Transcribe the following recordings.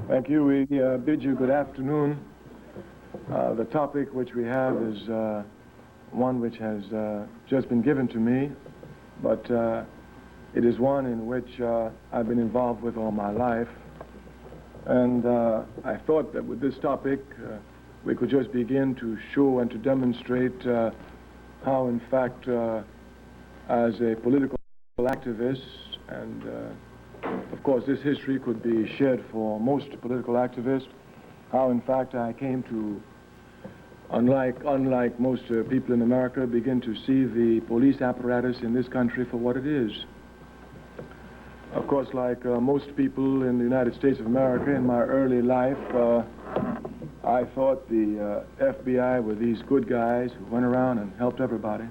Thank you. We bid you good afternoon. The topic which we have is one which has just been given to me, but it is one in which I've been involved with all my life. And I thought that with this topic, we could just begin to show and to demonstrate how, in fact, as a political activist, and of course this history could be shared for most political activists, how in fact I came to, unlike most people in America, begin to see the police apparatus in this country for what it is. Of course, like most people in the United States of America, in my early life, I thought the FBI were these good guys who went around and helped everybody.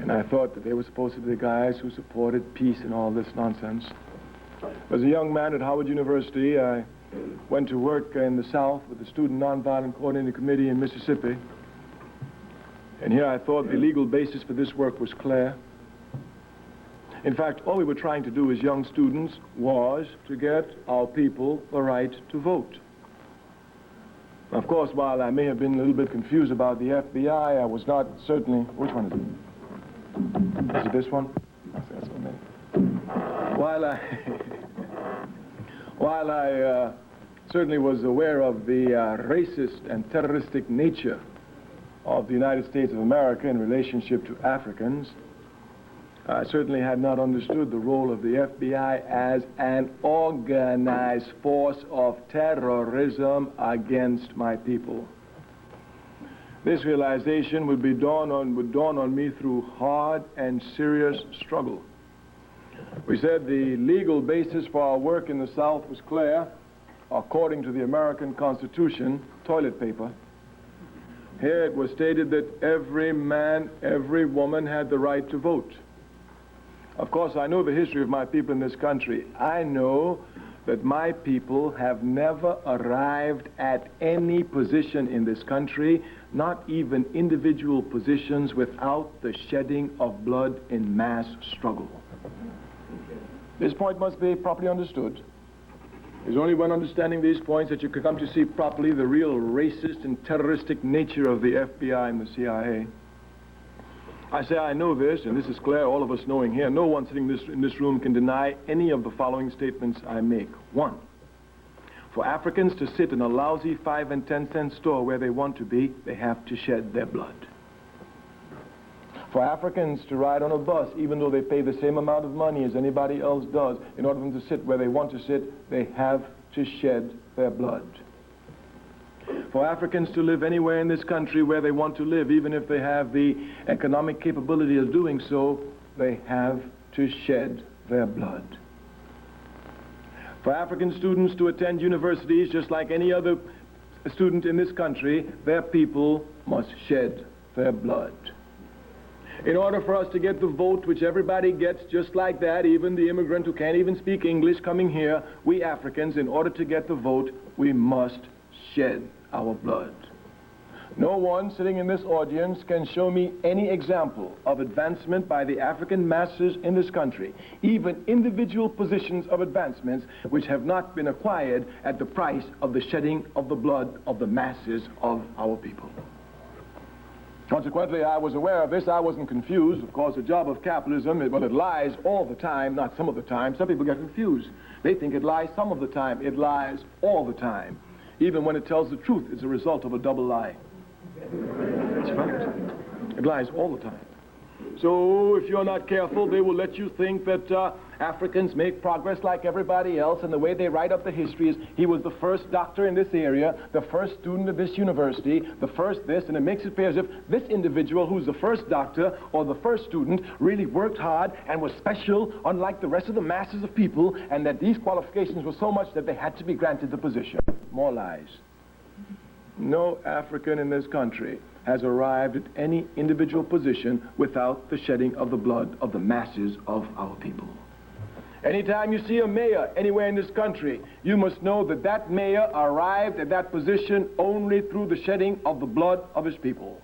And I thought that they were supposed to be the guys who supported peace and all this nonsense. As a young man at Howard University, I went to work in the South with the Student Nonviolent Coordinating Committee in Mississippi. And here I thought the legal basis for this work was clear. In fact, all we were trying to do as young students was to get our people the right to vote. Of course, while I may have been a little bit confused about the FBI, I was not certainly... Which one is it? Is it this one? That's what I meant. While I certainly was aware of the racist and terroristic nature of the United States of America in relationship to Africans, I certainly had not understood the role of the FBI as an organized force of terrorism against my people. This realization would dawn on me through hard and serious struggle. We said the legal basis for our work in the South was clear. According to the American Constitution, toilet paper. Here it was stated that every man, every woman had the right to vote. Of course, I know the history of my people in this country. I know that my people have never arrived at any position in this country, not even individual positions, without the shedding of blood in mass struggle. This point must be properly understood. It's only when understanding these points that you can come to see properly the real racist and terroristic nature of the FBI and the CIA. I say I know this, and this is clear, all of us knowing here. No one sitting in this room can deny any of the following statements I make. One, for Africans to sit in a lousy 5 and 10 cent store where they want to be, they have to shed their blood. For Africans to ride on a bus, even though they pay the same amount of money as anybody else does, in order for them to sit where they want to sit, they have to shed their blood. For Africans to live anywhere in this country where they want to live, even if they have the economic capability of doing so, they have to shed their blood. For African students to attend universities just like any other student in this country, their people must shed their blood. In order for us to get the vote, which everybody gets just like that, even the immigrant who can't even speak English coming here, we Africans, in order to get the vote, we must shed our blood. No one sitting in this audience can show me any example of advancement by the African masses in this country, even individual positions of advancements which have not been acquired at the price of the shedding of the blood of the masses of our people. Consequently, I was aware of this. I wasn't confused. Of course, the job of capitalism, it lies all the time, not some of the time. Some people get confused. They think it lies some of the time. It lies all the time. Even when it tells the truth, it's a result of a double lie. That's fact. It lies all the time. So if you're not careful, they will let you think that Africans make progress like everybody else, and the way they write up the history is he was the first doctor in this area, the first student of this university, the first this, and it makes it appear as if this individual who's the first doctor or the first student really worked hard and was special, unlike the rest of the masses of people, and that these qualifications were so much that they had to be granted the position. More lies. No African in this country has arrived at any individual position without the shedding of the blood of the masses of our people. Anytime you see a mayor anywhere in this country, you must know that that mayor arrived at that position only through the shedding of the blood of his people.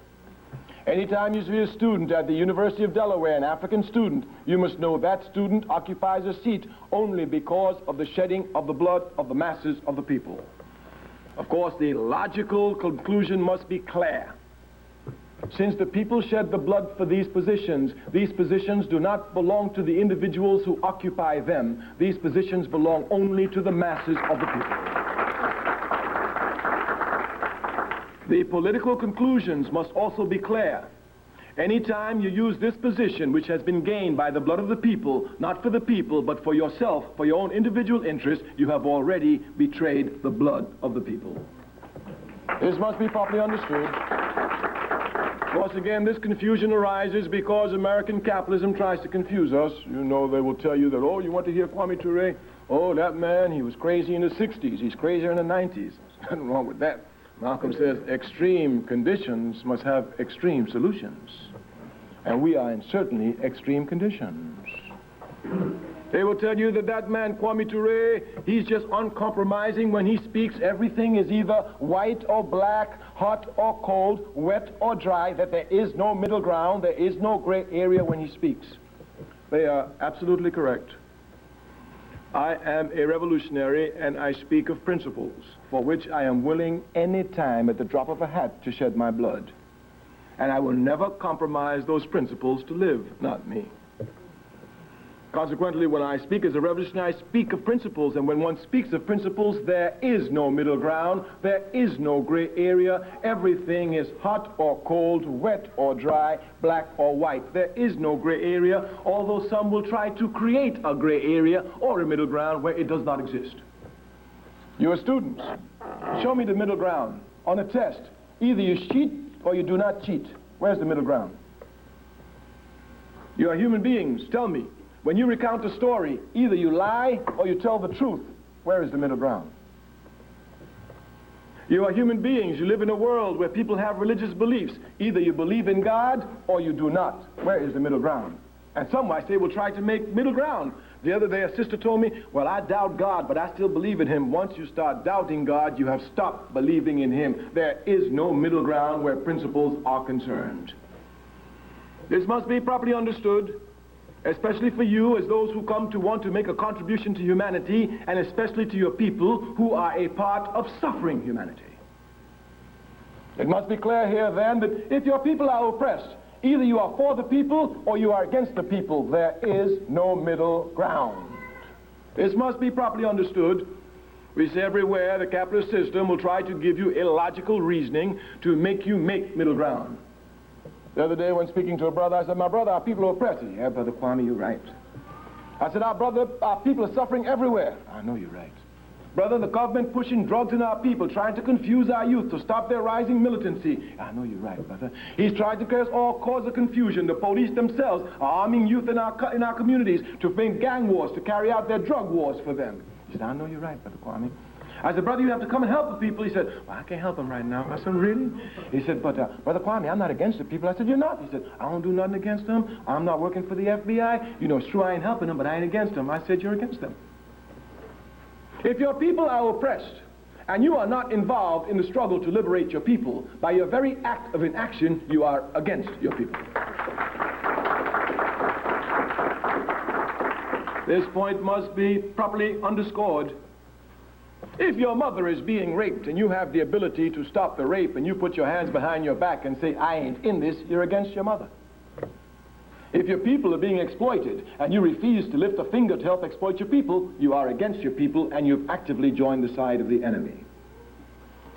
Anytime you see a student at the University of Delaware, an African student, you must know that student occupies a seat only because of the shedding of the blood of the masses of the people. Of course, the logical conclusion must be clear. Since the people shed the blood for these positions do not belong to the individuals who occupy them. These positions belong only to the masses of the people. The political conclusions must also be clear. Anytime you use this position, which has been gained by the blood of the people, not for the people, but for yourself, for your own individual interest, you have already betrayed the blood of the people. This must be properly understood. Once again, this confusion arises because American capitalism tries to confuse us. You know, they will tell you that, oh, you want to hear Kwame Ture? Oh, that man, he was crazy in the 60s. He's crazier in the 90s. There's nothing wrong with that. Malcolm says extreme conditions must have extreme solutions. And we are in certainly extreme conditions. They will tell you that that man, Kwame Ture, he's just uncompromising when he speaks. Everything is either white or black, hot or cold, wet or dry, that there is no middle ground, there is no gray area when he speaks. They are absolutely correct. I am a revolutionary, and I speak of principles for which I am willing any time at the drop of a hat to shed my blood. And I will never compromise those principles to live, not me. Consequently, when I speak as a revolutionary, I speak of principles, and when one speaks of principles, there is no middle ground, there is no gray area. Everything is hot or cold, wet or dry, black or white. There is no gray area, although some will try to create a gray area or a middle ground where it does not exist. You are students. Show me the middle ground. On a test, either you cheat or you do not cheat. Where's the middle ground? You are human beings. Tell me. When you recount a story, either you lie or you tell the truth. Where is the middle ground? You are human beings. You live in a world where people have religious beliefs. Either you believe in God or you do not. Where is the middle ground? And some, I say, will try to make middle ground. The other day, a sister told me, well, I doubt God, but I still believe in him. Once you start doubting God, you have stopped believing in him. There is no middle ground where principles are concerned. This must be properly understood, especially for you as those who come to want to make a contribution to humanity, and especially to your people who are a part of suffering humanity. It must be clear here then that if your people are oppressed, either you are for the people or you are against the people. There is no middle ground. This must be properly understood. We see everywhere the capitalist system will try to give you illogical reasoning to make you make middle ground. The other day when speaking to a brother, I said, my brother, our people are oppressed. He said, yeah, Brother Kwame, you're right. I said, our people are suffering everywhere. I know you're right. Brother, the government pushing drugs in our people, trying to confuse our youth to stop their rising militancy. I know you're right, brother. He's trying to cause a confusion. The police themselves are arming youth in our communities to bring gang wars, to carry out their drug wars for them. He said, I know you're right, Brother Kwame. I said, brother, you have to come and help the people. He said, well, I can't help them right now. I said, really? He said, but Brother Kwame, I'm not against the people. I said, you're not. He said, I don't do nothing against them. I'm not working for the FBI. You know, it's true I ain't helping them, but I ain't against them. I said, you're against them. If your people are oppressed, and you are not involved in the struggle to liberate your people, by your very act of inaction, you are against your people. This point must be properly underscored. If your mother is being raped and you have the ability to stop the rape and you put your hands behind your back and say, I ain't in this, you're against your mother. If your people are being exploited and you refuse to lift a finger to help exploit your people, you are against your people and you've actively joined the side of the enemy.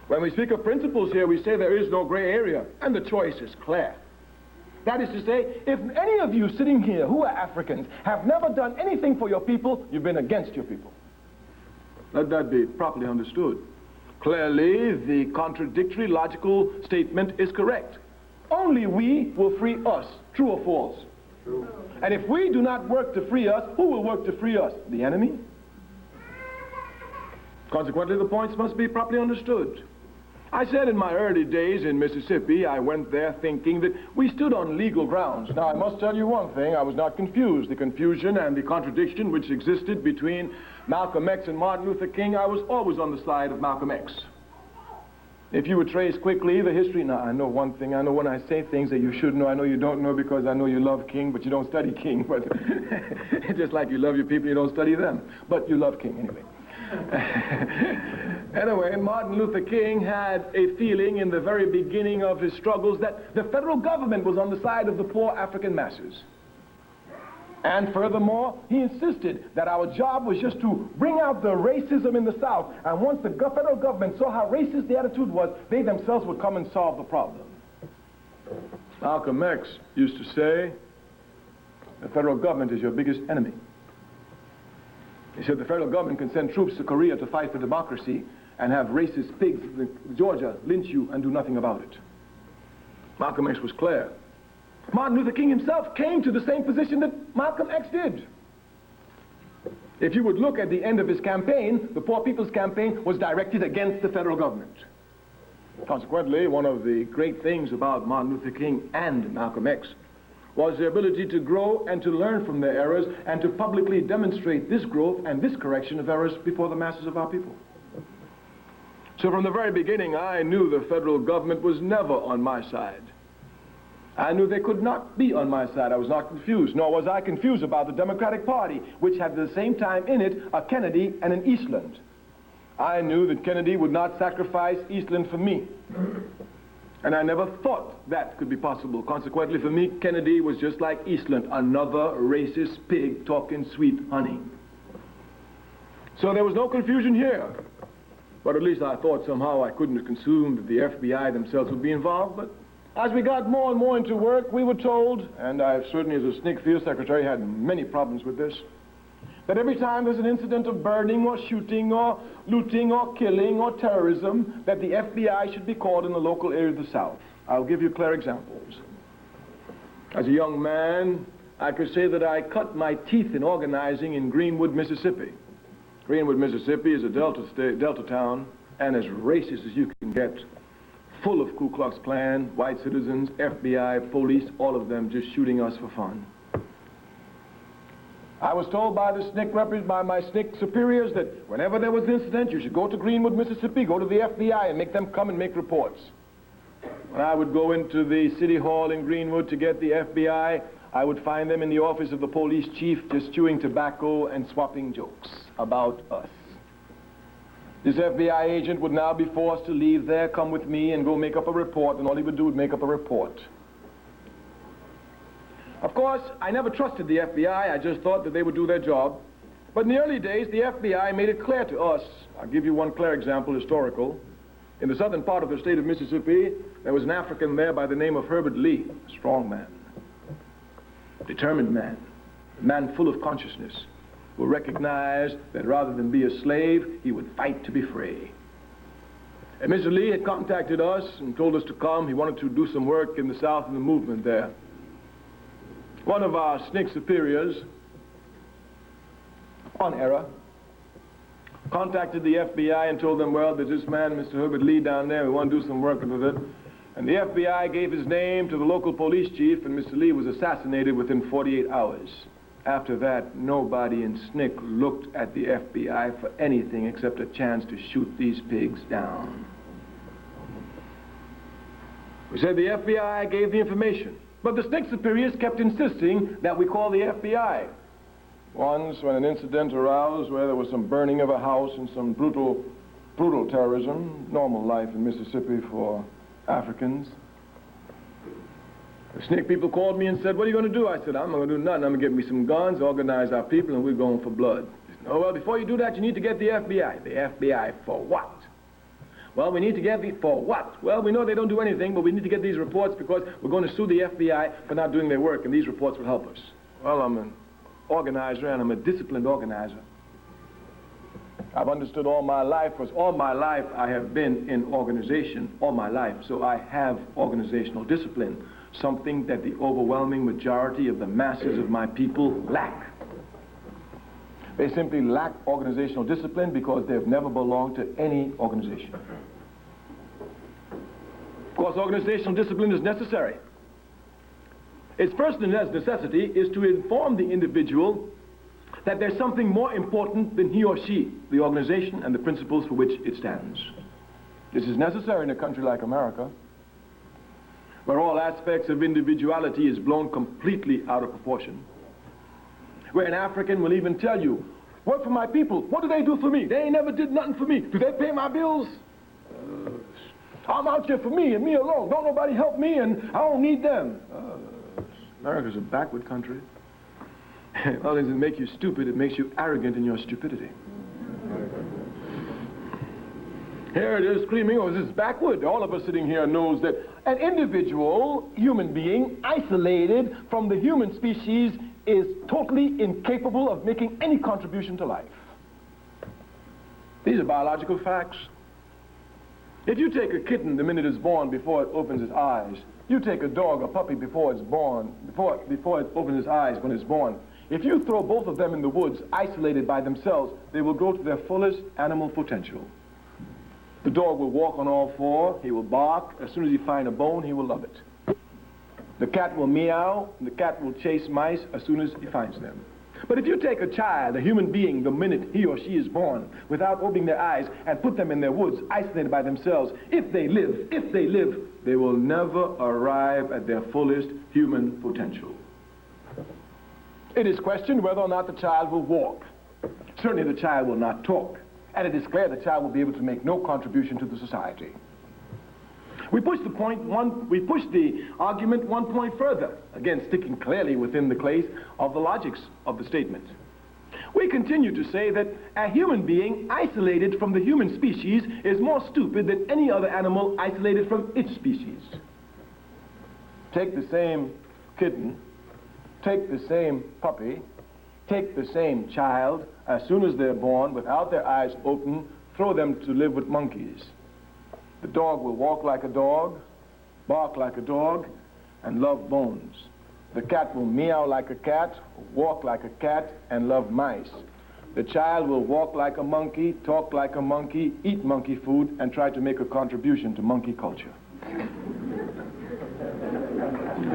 When we speak of principles here, we say there is no gray area, and the choice is clear. That is to say, if any of you sitting here who are Africans have never done anything for your people, you've been against your people. Let that be properly understood. Clearly, the contradictory logical statement is correct. Only we will free us. True or false? True. And if we do not work to free us, who will work to free us? The enemy? Consequently, the points must be properly understood. I said in my early days in Mississippi, I went there thinking that we stood on legal grounds. Now, I must tell you one thing, I was not confused. The confusion and the contradiction which existed between Malcolm X and Martin Luther King, I was always on the side of Malcolm X. If you would trace quickly the history, now I know one thing, I know when I say things that you should know, I know you don't know because I know you love King, but you don't study King, but just like you love your people, you don't study them, but you love King anyway. Anyway, Martin Luther King had a feeling in the very beginning of his struggles that the federal government was on the side of the poor African masses. And furthermore, he insisted that our job was just to bring out the racism in the South. And once the federal government saw how racist the attitude was, they themselves would come and solve the problem. Malcolm X used to say, the federal government is your biggest enemy. He said the federal government can send troops to Korea to fight for democracy and have racist pigs in Georgia lynch you and do nothing about it. Malcolm X was clear. Martin Luther King himself came to the same position that Malcolm X did. If you would look at the end of his campaign, the Poor People's Campaign was directed against the federal government. Consequently, one of the great things about Martin Luther King and Malcolm X was their ability to grow and to learn from their errors and to publicly demonstrate this growth and this correction of errors before the masses of our people. So from the very beginning, I knew the federal government was never on my side. I knew they could not be on my side. I was not confused, nor was I confused about the Democratic Party, which had at the same time in it a Kennedy and an Eastland. I knew that Kennedy would not sacrifice Eastland for me. And I never thought that could be possible. Consequently, for me, Kennedy was just like Eastland, another racist pig talking sweet honey. So there was no confusion here. But at least I thought somehow I couldn't have consumed that the FBI themselves would be involved. But as we got more and more into work, we were told, and I certainly as a SNCC field secretary had many problems with this, that every time there's an incident of burning or shooting or looting or killing or terrorism, that the FBI should be called in the local area of the South. I'll give you clear examples. As a young man, I could say that I cut my teeth in organizing in Greenwood, Mississippi. Greenwood, Mississippi is a Delta town, and as racist as you can get, full of Ku Klux Klan, white citizens, FBI, police, all of them just shooting us for fun. I was told by by my SNCC superiors that whenever there was an incident, you should go to Greenwood, Mississippi, go to the FBI and make them come and make reports. When I would go into the city hall in Greenwood to get the FBI, I would find them in the office of the police chief just chewing tobacco and swapping jokes about us. This FBI agent would now be forced to leave there, come with me, and go make up a report, and all he would do would make up a report. Of course, I never trusted the FBI. I just thought that they would do their job. But in the early days, the FBI made it clear to us. I'll give you one clear example, historical. In the southern part of the state of Mississippi, there was an African there by the name of Herbert Lee, a strong man, determined man, a man full of consciousness, who recognized that rather than be a slave, he would fight to be free. And Mr. Lee had contacted us and told us to come. He wanted to do some work in the South in the movement there. One of our SNCC superiors, on error, contacted the FBI and told them, well, there's this man, Mr. Herbert Lee, down there. We want to do some work with it. And the FBI gave his name to the local police chief, and Mr. Lee was assassinated within 48 hours. After that, nobody in SNCC looked at the FBI for anything except a chance to shoot these pigs down. We said the FBI gave the information, but the SNCC superiors kept insisting that we call the FBI. Once, when an incident arose where there was some burning of a house and some brutal terrorism, normal life in Mississippi for Africans, the SNCC people called me and said, what are you going to do? I said, I'm not going to do nothing. I'm going to get me some guns, organize our people, and we're going for blood. They said, oh, well, before you do that, you need to get the FBI. The FBI for what? Well, we need to get for what? Well, we know they don't do anything, but we need to get these reports because we're going to sue the FBI for not doing their work, and these reports will help us. Well, I'm an organizer, and I'm a disciplined organizer. I've understood all my life, because all my life I have been in organization, all my life, so I have organizational discipline, something that the overwhelming majority of the masses of my people lack. They simply lack organizational discipline because they've never belonged to any organization. Of course, organizational discipline is necessary. Its first necessity is to inform the individual that there's something more important than he or she, the organization and the principles for which it stands. This is necessary in a country like America, where all aspects of individuality is blown completely out of proportion. Where an African will even tell you, work for my people. What do they do for me? They ain't never did nothing for me. Do they pay my bills? I'm out here for me and me alone. Don't nobody help me and I don't need them. America's a backward country. Not only does it make you stupid, it makes you arrogant in your stupidity. Here it is screaming, oh, this is backward. All of us sitting here knows that an individual human being isolated from the human species is totally incapable of making any contribution to life. These are biological facts. If you take a kitten the minute it's born before it opens its eyes, you take a dog, a puppy before it's born, before it opens its eyes when it's born, if you throw both of them in the woods, isolated by themselves, they will grow to their fullest animal potential. The dog will walk on all four, he will bark. As soon as he finds a bone, he will love it. The cat will meow, and the cat will chase mice as soon as he finds them. But if you take a child, a human being, the minute he or she is born, without opening their eyes, and put them in their woods, isolated by themselves, if they live, they will never arrive at their fullest human potential. It is questioned whether or not the child will walk. Certainly the child will not talk. And it is clear the child will be able to make no contribution to the society. We push the argument one point further, again sticking clearly within the place of the logics of the statement. We continue to say that a human being isolated from the human species is more stupid than any other animal isolated from its species. Take the same kitten, take the same puppy, take the same child, as soon as they're born, without their eyes open, throw them to live with monkeys. The dog will walk like a dog, bark like a dog, and love bones. The cat will meow like a cat, walk like a cat, and love mice. The child will walk like a monkey, talk like a monkey, eat monkey food, and try to make a contribution to monkey culture.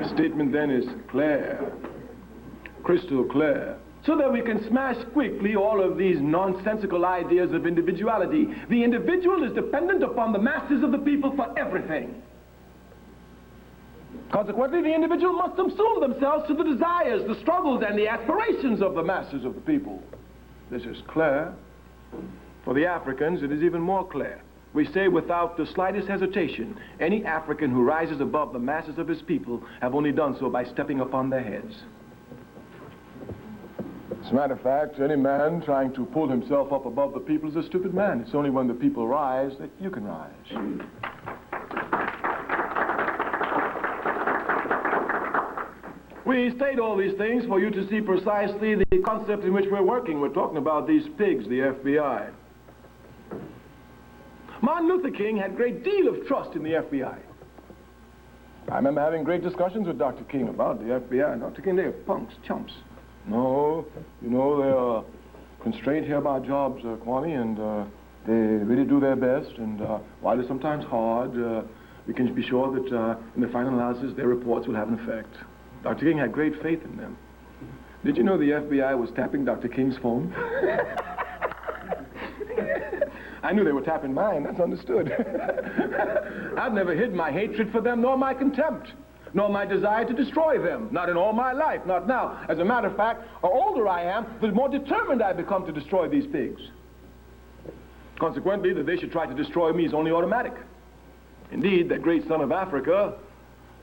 The statement then is clear, crystal clear, so that we can smash quickly all of these nonsensical ideas of individuality. The individual is dependent upon the masses of the people for everything. Consequently, the individual must subsume themselves to the desires, the struggles, and the aspirations of the masses of the people. This is clear. For the Africans, it is even more clear. We say without the slightest hesitation, any African who rises above the masses of his people have only done so by stepping upon their heads. As a matter of fact, any man trying to pull himself up above the people is a stupid man. It's only when the people rise that you can rise. We state all these things for you to see precisely the concept in which we're working. We're talking about these pigs, the FBI. Martin Luther King had a great deal of trust in the FBI. I remember having great discussions with Dr. King about the FBI. Dr. King, they're punks, chumps. No, you know, they are constrained here by jobs, Kwame, and they really do their best, and while it's sometimes hard, we can be sure that in the final analysis, their reports will have an effect. Dr. King had great faith in them. Did you know the FBI was tapping Dr. King's phone? I knew they were tapping mine, that's understood. I've never hid my hatred for them, nor my contempt, nor my desire to destroy them. Not in all my life, not now. As a matter of fact, the older I am, the more determined I become to destroy these pigs. Consequently, that they should try to destroy me is only automatic. Indeed, that great son of Africa,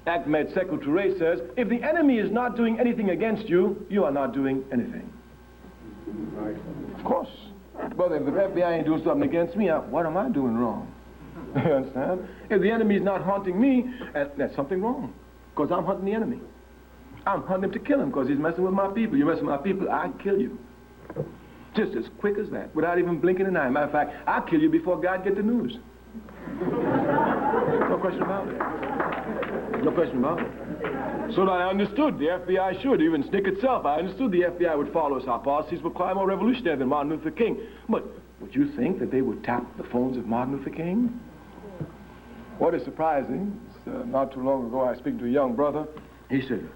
Kwame Ture, says, if the enemy is not doing anything against you, you are not doing anything. Right. Of course. Well, if the FBI ain't doing something against me, what am I doing wrong? You understand? If the enemy is not hunting me, that's something wrong. Because I'm hunting the enemy. I'm hunting him to kill him because he's messing with my people. You mess with my people, I kill you. Just as quick as that, without even blinking an eye. Matter of fact, I'll kill you before God gets the news. No question about it. No question about it. So that I understood the FBI should, even SNCC itself, I understood the FBI would follow us. Our policies were quite more revolutionary than Martin Luther King. But would you think that they would tap the phones of Martin Luther King? What is surprising, not too long ago I was speaking to a young brother. He said,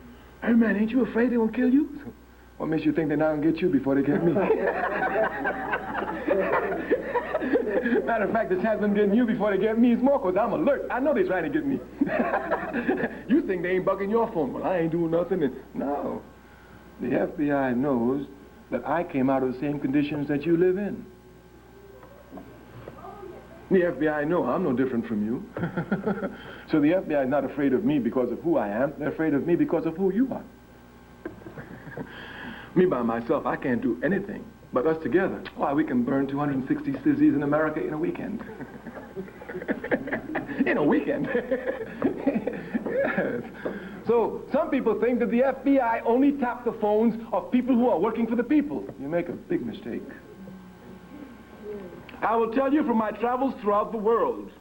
hey man, ain't you afraid they won't kill you? What makes you think they're not going to get you before they get me? Matter of fact, the chance of them getting you before they get me is more because I'm alert. I know they're trying to get me. You think they ain't bugging your phone. Well, I ain't doing nothing. And no. The FBI knows that I came out of the same conditions that you live in. The FBI know I'm no different from you. So the FBI is not afraid of me because of who I am. They're afraid of me because of who you are. Me by myself, I can't do anything. But us together, why, we can burn 260 cities in America in a weekend. In a weekend. Yes. So some people think that the FBI only tap the phones of people who are working for the people. You make a big mistake. I will tell you from my travels throughout the world,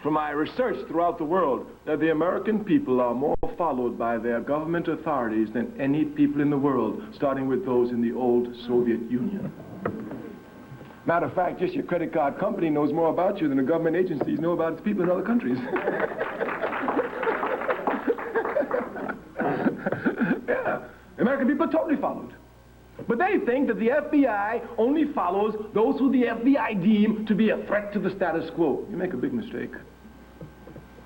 from my research throughout the world, that the American people are more followed by their government authorities than any people in the world, starting with those in the old Soviet Union. Matter of fact, just your credit card company knows more about you than the government agencies know about its people in other countries. Yeah, American people are totally followed. But they think that the FBI only follows those who the FBI deem to be a threat to the status quo. You make a big mistake.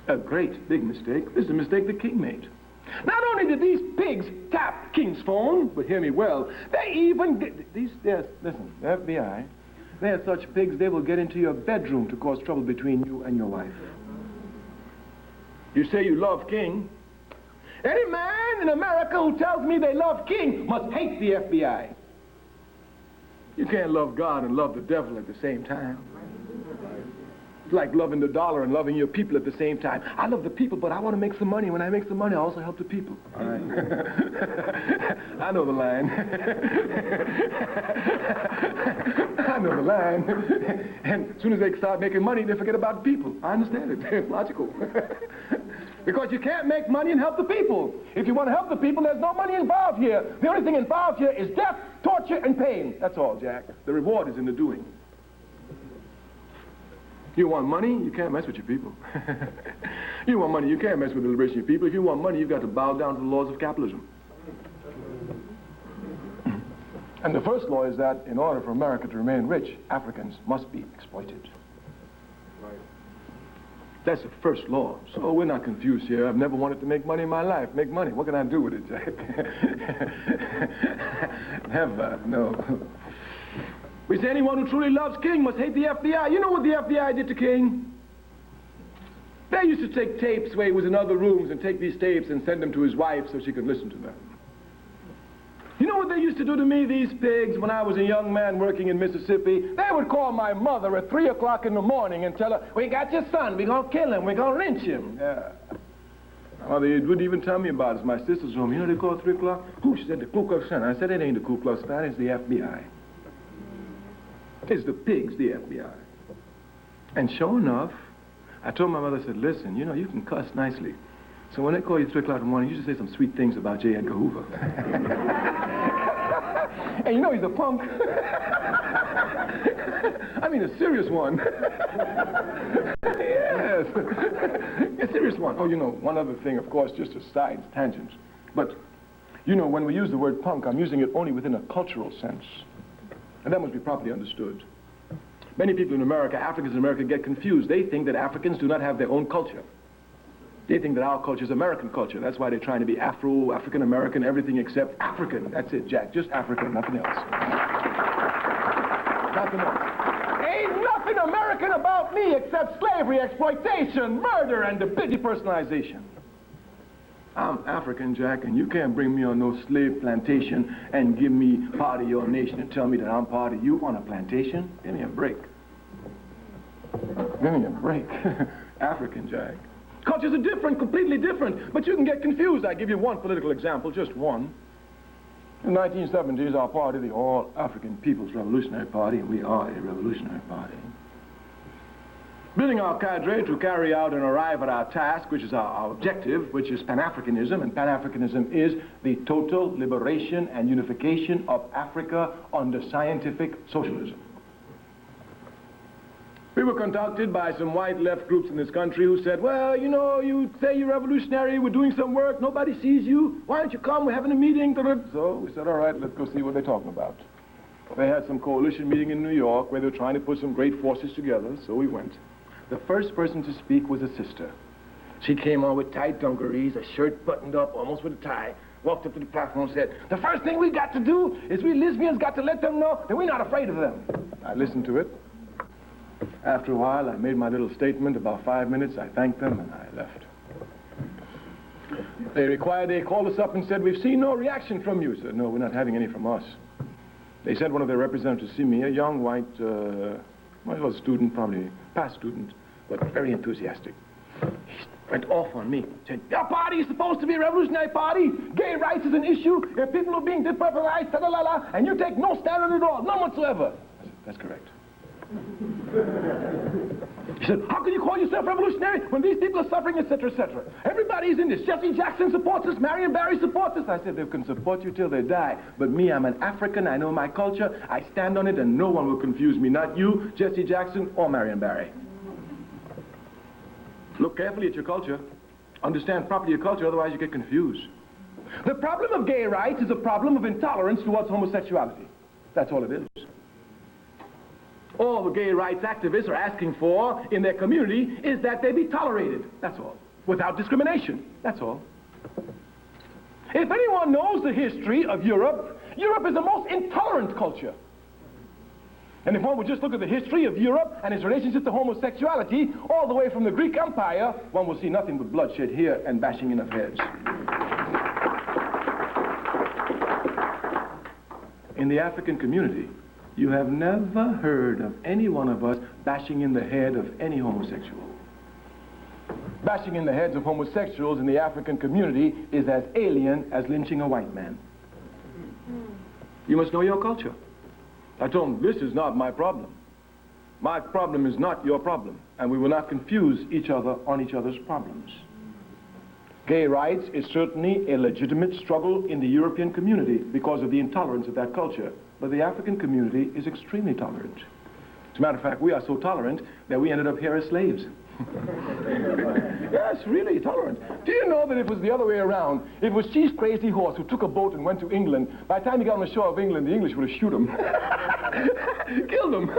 A great big mistake. This is a mistake that King made. Not only did these pigs tap King's phone, but hear me well, they even listen, the FBI, they are such pigs they will get into your bedroom to cause trouble between you and your wife. You say you love King. Any man in America who tells me they love King must hate the FBI. You can't love God and love the devil at the same time. It's like loving the dollar and loving your people at the same time. I love the people, but I want to make some money. When I make some money, I also help the people. All right. I know the line. I know the line. And as soon as they start making money, they forget about the people. I understand it. It's logical. Because you can't make money and help the people. If you want to help the people, there's no money involved here. The only thing involved here is death, torture, and pain. That's all, Jack. The reward is in the doing. You want money, you can't mess with your people. You want money, you can't mess with the liberation of your people. If you want money, you've got to bow down to the laws of capitalism. And the first law is that in order for America to remain rich, Africans must be exploited. Right. That's the first law. So we're not confused here. I've never wanted to make money in my life. Make money. What can I do with it, Jack? Never, no. We say anyone who truly loves King must hate the FBI. You know what the FBI did to King? They used to take tapes where he was in other rooms and take these tapes and send them to his wife so she could listen to them. You know what they used to do to me, these pigs, when I was a young man working in Mississippi? They would call my mother at 3 o'clock in the morning and tell her, "We got your son, we're gonna kill him, we're gonna lynch him." Yeah. My mother wouldn't even tell me about it. It's my sister's home. You know they call at 3 o'clock? Who? She said, the Ku Klux Klan. I said, it ain't the Ku Klux Klan, it's the FBI. It's the pigs, the FBI. And sure enough, I told my mother, I said, listen, you know, you can cuss nicely. So when they call you 3 o'clock in the morning, you just say some sweet things about J. Edgar Hoover. And you know he's a punk. I mean a serious one. Yes. A serious one. Oh, you know, one other thing, of course, just a side tangent. But, you know, when we use the word punk, I'm using it only within a cultural sense. And that must be properly understood. Many people in America, Africans in America, get confused. They think that Africans do not have their own culture. They think that our culture is American culture. That's why they're trying to be Afro, African-American, everything except African. That's it, Jack. Just African, nothing else. Nothing else. Ain't nothing American about me except slavery, exploitation, murder, and the depersonalization. I'm African, Jack, and you can't bring me on no slave plantation and give me part of your nation and tell me that I'm part of you on a plantation. Give me a break. Give me a break. African, Jack. Cultures are different, completely different, but you can get confused. I give you one political example, just one. In the 1970s, our party, the All-African People's Revolutionary Party, and we are a revolutionary party, building our cadre to carry out and arrive at our task, which is our objective, which is Pan-Africanism, and Pan-Africanism is the total liberation and unification of Africa under scientific socialism. We were contacted by some white left groups in this country who said, well, you know, you say you're revolutionary, we're doing some work, nobody sees you, why don't you come, we're having a meeting. So we said, all right, let's go see what they're talking about. They had some coalition meeting in New York where they were trying to put some great forces together, so we went. The first person to speak was a sister. She came on with tight dungarees, a shirt buttoned up, almost with a tie, walked up to the platform and said, "The first thing we got to do is we lesbians got to let them know that we're not afraid of them." I listened to it. After a while, I made my little statement. About 5 minutes, I thanked them and I left. They called us up and said, "We've seen no reaction from you." I said, "No, we're not having any from us." They sent one of their representatives to see me, a young white, well, student, probably past student, but very enthusiastic. He went off on me, said, "Your party is supposed to be a revolutionary party. Gay rights is an issue. If people are being depopularized, and you take no stand on it at all, none whatsoever." I said, "That's correct." He said, "How can you call yourself revolutionary when these people are suffering, etc., etc.? Everybody's in this. Jesse Jackson supports us. Marion Barry supports us." I said, "They can support you till they die. But me, I'm an African. I know my culture. I stand on it, and no one will confuse me. Not you, Jesse Jackson, or Marion Barry. Look carefully at your culture. Understand properly your culture, otherwise you get confused. The problem of gay rights is a problem of intolerance towards homosexuality. That's all it is. All the gay rights activists are asking for in their community is that they be tolerated. That's all. Without discrimination. That's all. If anyone knows the history of Europe, Europe is the most intolerant culture. And if one would just look at the history of Europe and its relationship to homosexuality, all the way from the Greek Empire, one will see nothing but bloodshed here and bashing in of heads. In the African community, you have never heard of any one of us bashing in the head of any homosexual. Bashing in the heads of homosexuals in the African community is as alien as lynching a white man. You must know your culture. I told him, this is not my problem. My problem is not your problem, and we will not confuse each other on each other's problems. Gay rights is certainly a legitimate struggle in the European community because of the intolerance of that culture, but the African community is extremely tolerant. As a matter of fact, we are so tolerant that we ended up here as slaves. Yes, really tolerant. Do you know that if it was the other way around, if it was Chief Crazy Horse who took a boat and went to England, by the time he got on the shore of England, the English would have shot him. Killed him.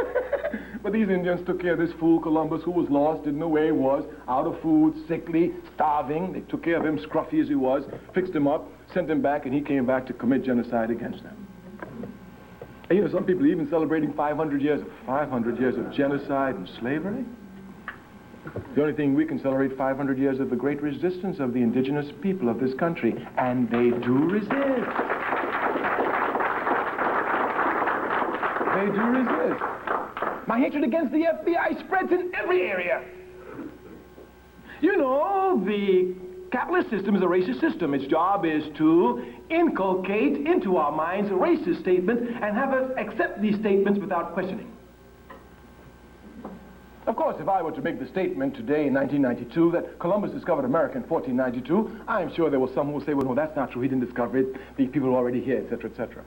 But these Indians took care of this fool Columbus, who was lost, didn't know where he was, out of food, sickly, starving. They took care of him, scruffy as he was, fixed him up, sent him back, and he came back to commit genocide against them. And you know, some people are even celebrating 500 years of genocide and slavery. The only thing we can celebrate 500 years of the great resistance of the indigenous people of this country, and they do resist. They do resist. My hatred against the FBI spreads in every area. You know, the capitalist system is a racist system. Its job is to inculcate into our minds racist statements and have us accept these statements without questioning. Of course, if I were to make the statement today in 1992 that Columbus discovered America in 1492, I'm sure there was some who would say, well, no, that's not true. He didn't discover it. The people were already here, etc., etc.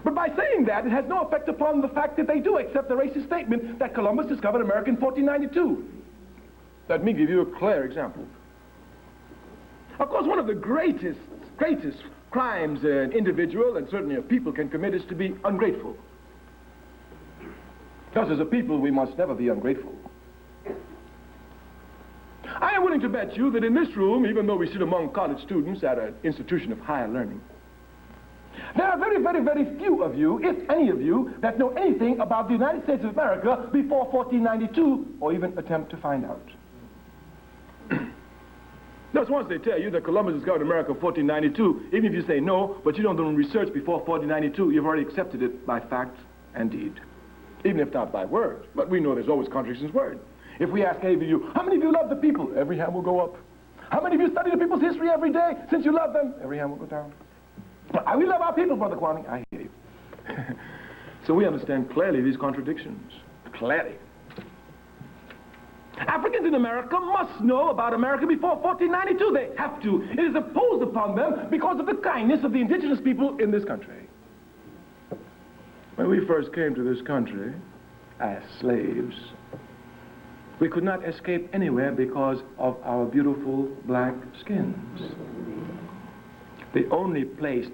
But by saying that, it has no effect upon the fact that they do accept the racist statement that Columbus discovered America in 1492. Let me give you a clear example. Of course, one of the greatest crimes an individual, and certainly a people, can commit is to be ungrateful. Because as a people, we must never be ungrateful. I am willing to bet you that in this room, even though we sit among college students at an institution of higher learning, there are very, very, very few of you, if any of you, that know anything about the United States of America before 1492, or even attempt to find out. Thus, once they tell you that Columbus discovered America in 1492, even if you say no, but you don't do research before 1492, you've already accepted it by fact and deed. Even if not by word, but we know there's always contradictions in word. If we ask any of you, how many of you love the people? Every hand will go up. How many of you study the people's history every day since you love them? Every hand will go down. We love our people, Brother Kwame. I hear you. So we understand clearly these contradictions. Clearly. Africans in America must know about America before 1492. They have to. It is imposed upon them because of the kindness of the indigenous people in this country. When we first came to this country as slaves, we could not escape anywhere because of our beautiful black skins. The only place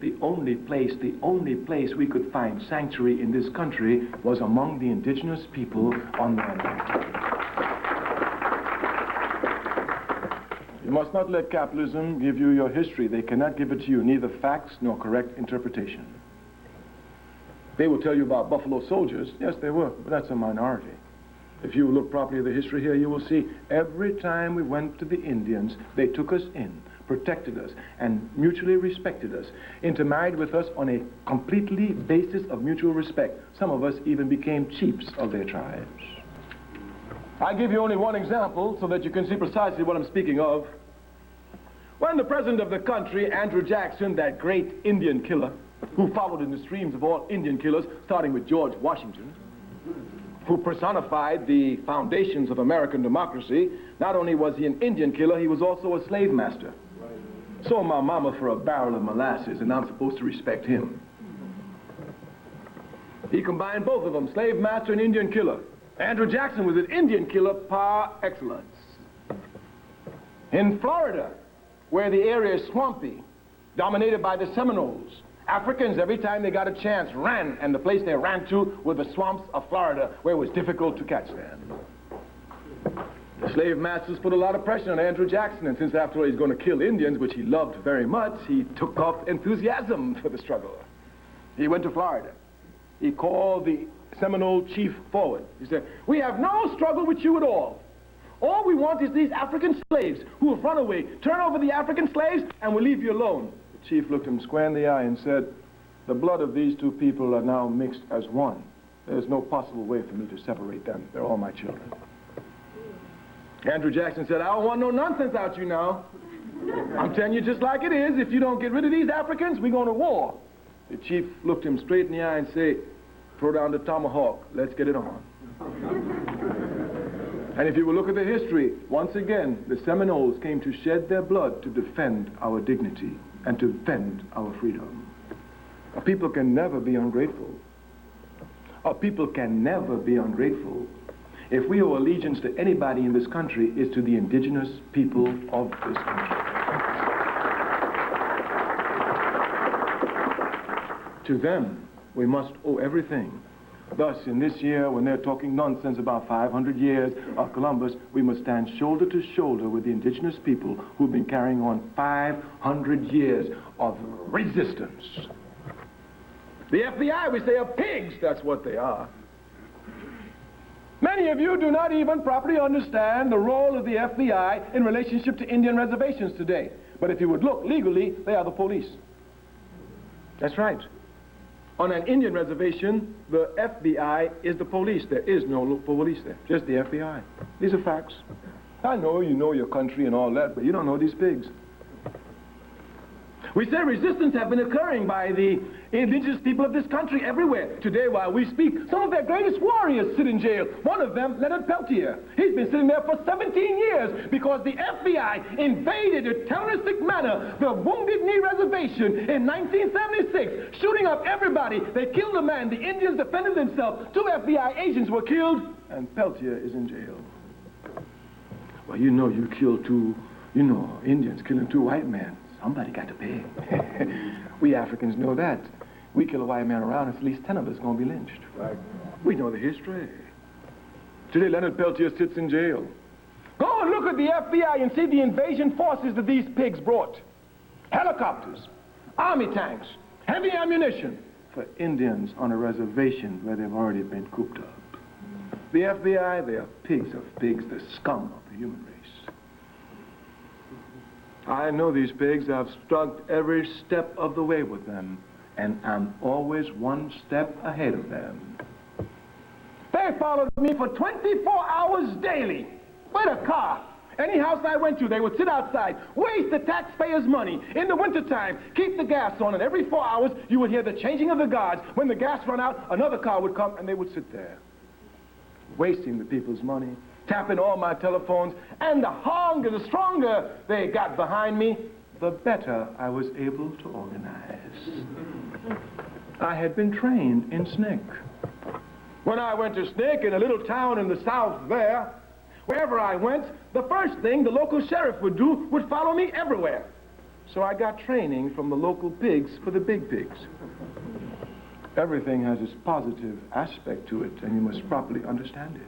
we could find sanctuary in this country was among the indigenous people on their land. You must not let capitalism give you your history. They cannot give it to you, neither facts nor correct interpretation. They will tell you about buffalo soldiers. Yes, they were, but that's a minority. If you look properly at the history here, you will see every time we went to the Indians, they took us in, protected us, and mutually respected us, intermarried with us on a completely basis of mutual respect. Some of us even became chiefs of their tribes. I give you only one example so that you can see precisely what I'm speaking of. When the president of the country, Andrew Jackson, that great Indian killer, who followed in the streams of all Indian killers, starting with George Washington, who personified the foundations of American democracy, not only was he an Indian killer, he was also a slave master. Sold my mama for a barrel of molasses, and I'm supposed to respect him. He combined both of them, slave master and Indian killer. Andrew Jackson was an Indian killer par excellence. In Florida, where the area is swampy, dominated by the Seminoles, Africans, every time they got a chance, ran, and the place they ran to were the swamps of Florida, where it was difficult to catch them. The slave masters put a lot of pressure on Andrew Jackson, and since after all he's going to kill Indians, which he loved very much, he took off enthusiasm for the struggle. He went to Florida. He called the Seminole chief forward. He said, "We have no struggle with you at all. All we want is these African slaves who have run away. Turn over the African slaves and we'll leave you alone." The chief looked him square in the eye and said, "The blood of these two people are now mixed as one. There's no possible way for me to separate them. They're all my children." Andrew Jackson said, "I don't want no nonsense out you now. I'm telling you just like it is. If you don't get rid of these Africans, we're going to war." The chief looked him straight in the eye and said, "Throw down the tomahawk. Let's get it on." And if you will look at the history, once again, the Seminoles came to shed their blood to defend our dignity and to defend our freedom. A people can never be ungrateful. A people can never be ungrateful. If we owe allegiance to anybody in this country, it's to the indigenous people of this country. To them, we must owe everything. Thus, in this year, when they're talking nonsense about 500 years of Columbus, we must stand shoulder to shoulder with the indigenous people who've been carrying on 500 years of resistance. The FBI, we say, are pigs. That's what they are. Many of you do not even properly understand the role of the FBI in relationship to Indian reservations today. But if you would look legally, they are the police. That's right. On an Indian reservation, the FBI is the police. There is no police there, just the FBI. These are facts. I know you know your country and all that, but you don't know these pigs. We say resistance have been occurring by the indigenous people of this country everywhere. Today, while we speak, some of their greatest warriors sit in jail. One of them, Leonard Peltier. He's been sitting there for 17 years because the FBI invaded in a terroristic manner the Wounded Knee Reservation in 1976, shooting up everybody. They killed a man. The Indians defended themselves. 2 FBI agents were killed, and Peltier is in jail. Well, you know you killed 2, Indians killing 2 white men. Somebody got to pay. We Africans know that. We kill a white man around, at least 10 of us going to be lynched. Right. We know the history. Today, Leonard Peltier sits in jail. Go and look at the FBI and see the invasion forces that these pigs brought. Helicopters, army tanks, heavy ammunition for Indians on a reservation where they've already been cooped up. The FBI, they are pigs of pigs, the scum of the human race. I know these pigs. I've struck every step of the way with them, and I'm always 1 step ahead of them. They followed me for 24 hours daily with a car. Any house I went to, they would sit outside, waste the taxpayers' money. In the wintertime, keep the gas on, and every 4 hours, you would hear the changing of the guards. When the gas ran out, another car would come, and they would sit there, wasting the people's money, tapping all my telephones, and the stronger they got behind me, the better I was able to organize. I had been trained in SNCC. When I went to SNCC in a little town in the south there, wherever I went, the first thing the local sheriff would do would follow me everywhere. So I got training from the local pigs for the big pigs. Everything has its positive aspect to it, and you must properly understand it.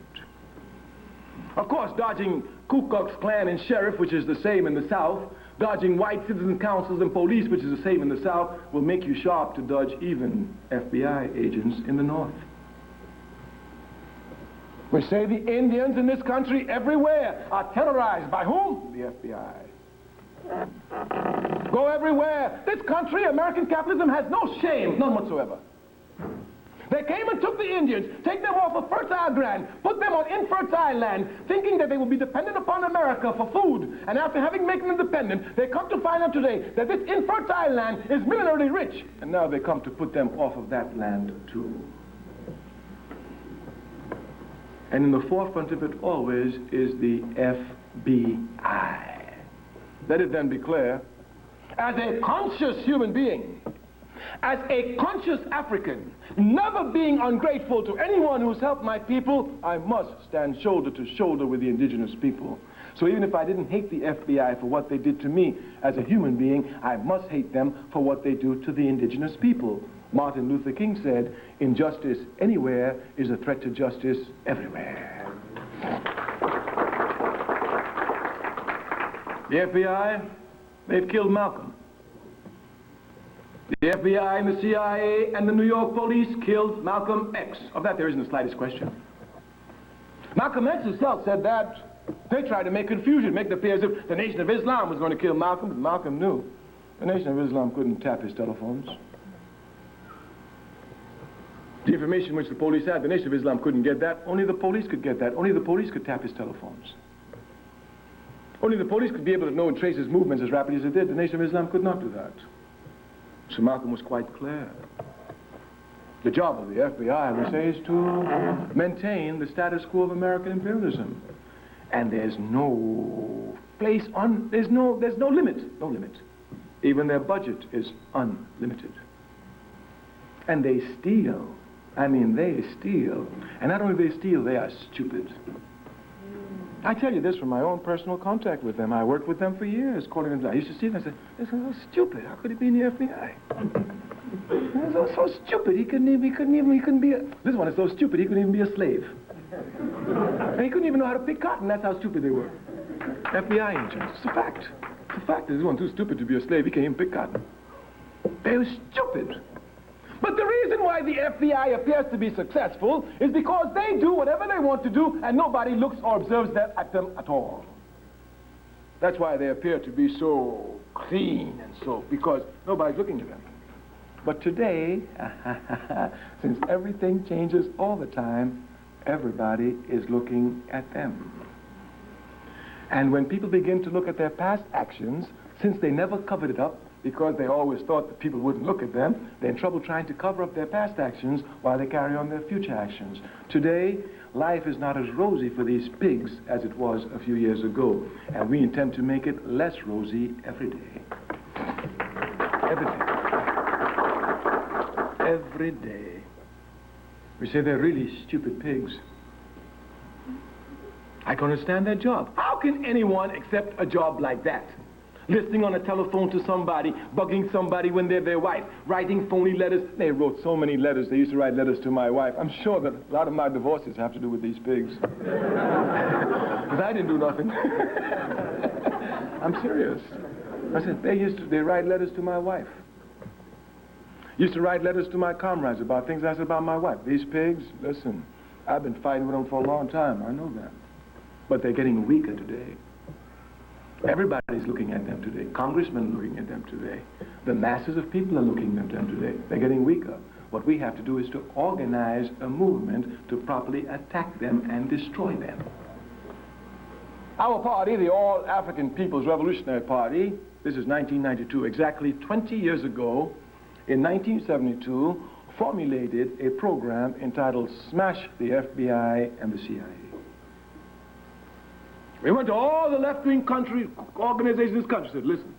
Of course, dodging Ku Klux Klan and sheriff, which is the same in the South, dodging white citizen councils and police, which is the same in the South, will make you sharp to dodge even FBI agents in the North. We say the Indians in this country everywhere are terrorized by whom? The FBI. Go everywhere. This country, American capitalism, has no shame, none whatsoever. They came and took the Indians, take them off of fertile ground, put them on infertile land, thinking that they would be dependent upon America for food. And after having made them independent, they come to find out today that this infertile land is minerally rich. And now they come to put them off of that land too. And in the forefront of it always is the FBI. Let it then be clear, as a conscious human being, as a conscious African, never being ungrateful to anyone who's helped my people, I must stand shoulder to shoulder with the indigenous people. So even if I didn't hate the FBI for what they did to me as a human being, I must hate them for what they do to the indigenous people. Martin Luther King said, injustice anywhere is a threat to justice everywhere. The FBI, they've killed Malcolm. The FBI and the CIA and the New York police killed Malcolm X. Of that there isn't the slightest question. Malcolm X himself said that. They tried to make confusion, make it appear as if the Nation of Islam was going to kill Malcolm, but Malcolm knew the Nation of Islam couldn't tap his telephones. The information which the police had, the Nation of Islam couldn't get that. Only the police could get that. Only the police could tap his telephones. Only the police could be able to know and trace his movements as rapidly as it did. The Nation of Islam could not do that. So Malcolm was quite clear. The job of the FBI, we say, is to maintain the status quo of American imperialism. And there's no place on, there's no limit, no limit. Even their budget is unlimited. And they steal. I mean, they steal. And not only do they steal, they are stupid. I tell you this from my own personal contact with them. I worked with them for years, calling them. I used to see them and say, "This is so stupid. How could he be in the FBI? He's so stupid. He couldn't be. This one is so stupid. He couldn't even be a slave. And he couldn't even know how to pick cotton. That's how stupid they were. FBI agents. It's a fact. It's a fact. This one's too stupid to be a slave. He can't even pick cotton. They were stupid. But the reason why the FBI appears to be successful is because they do whatever they want to do and nobody looks or observes them at them at all. That's why they appear to be so clean and so, because nobody's looking at them. But today, since everything changes all the time, everybody is looking at them. And when people begin to look at their past actions, since they never covered it up, because they always thought that people wouldn't look at them, they're in trouble trying to cover up their past actions while they carry on their future actions. Today, life is not as rosy for these pigs as it was a few years ago, and we intend to make it less rosy every day. Every day. Every day. We say they're really stupid pigs. I can understand their job. How can anyone accept a job like that? Listening on a telephone to somebody, bugging somebody when they're their wife, writing phony letters. They wrote so many letters. They used to write letters to my wife. I'm sure that a lot of my divorces have to do with these pigs. Because I didn't do nothing. I'm serious. I said, they write letters to my wife. Used to write letters to my comrades about things I said about my wife. These pigs, listen, I've been fighting with them for a long time. I know that. But they're getting weaker today. Everybody's looking at them today. Congressmen are looking at them today. The masses of people are looking at them today. They're getting weaker. What we have to do is to organize a movement to properly attack them and destroy them. Our party, the All African People's Revolutionary Party, this is 1992, exactly 20 years ago, in 1972, formulated a program entitled Smash the FBI and the CIA. We went to all the left-wing countries, organizations in this country, said, listen,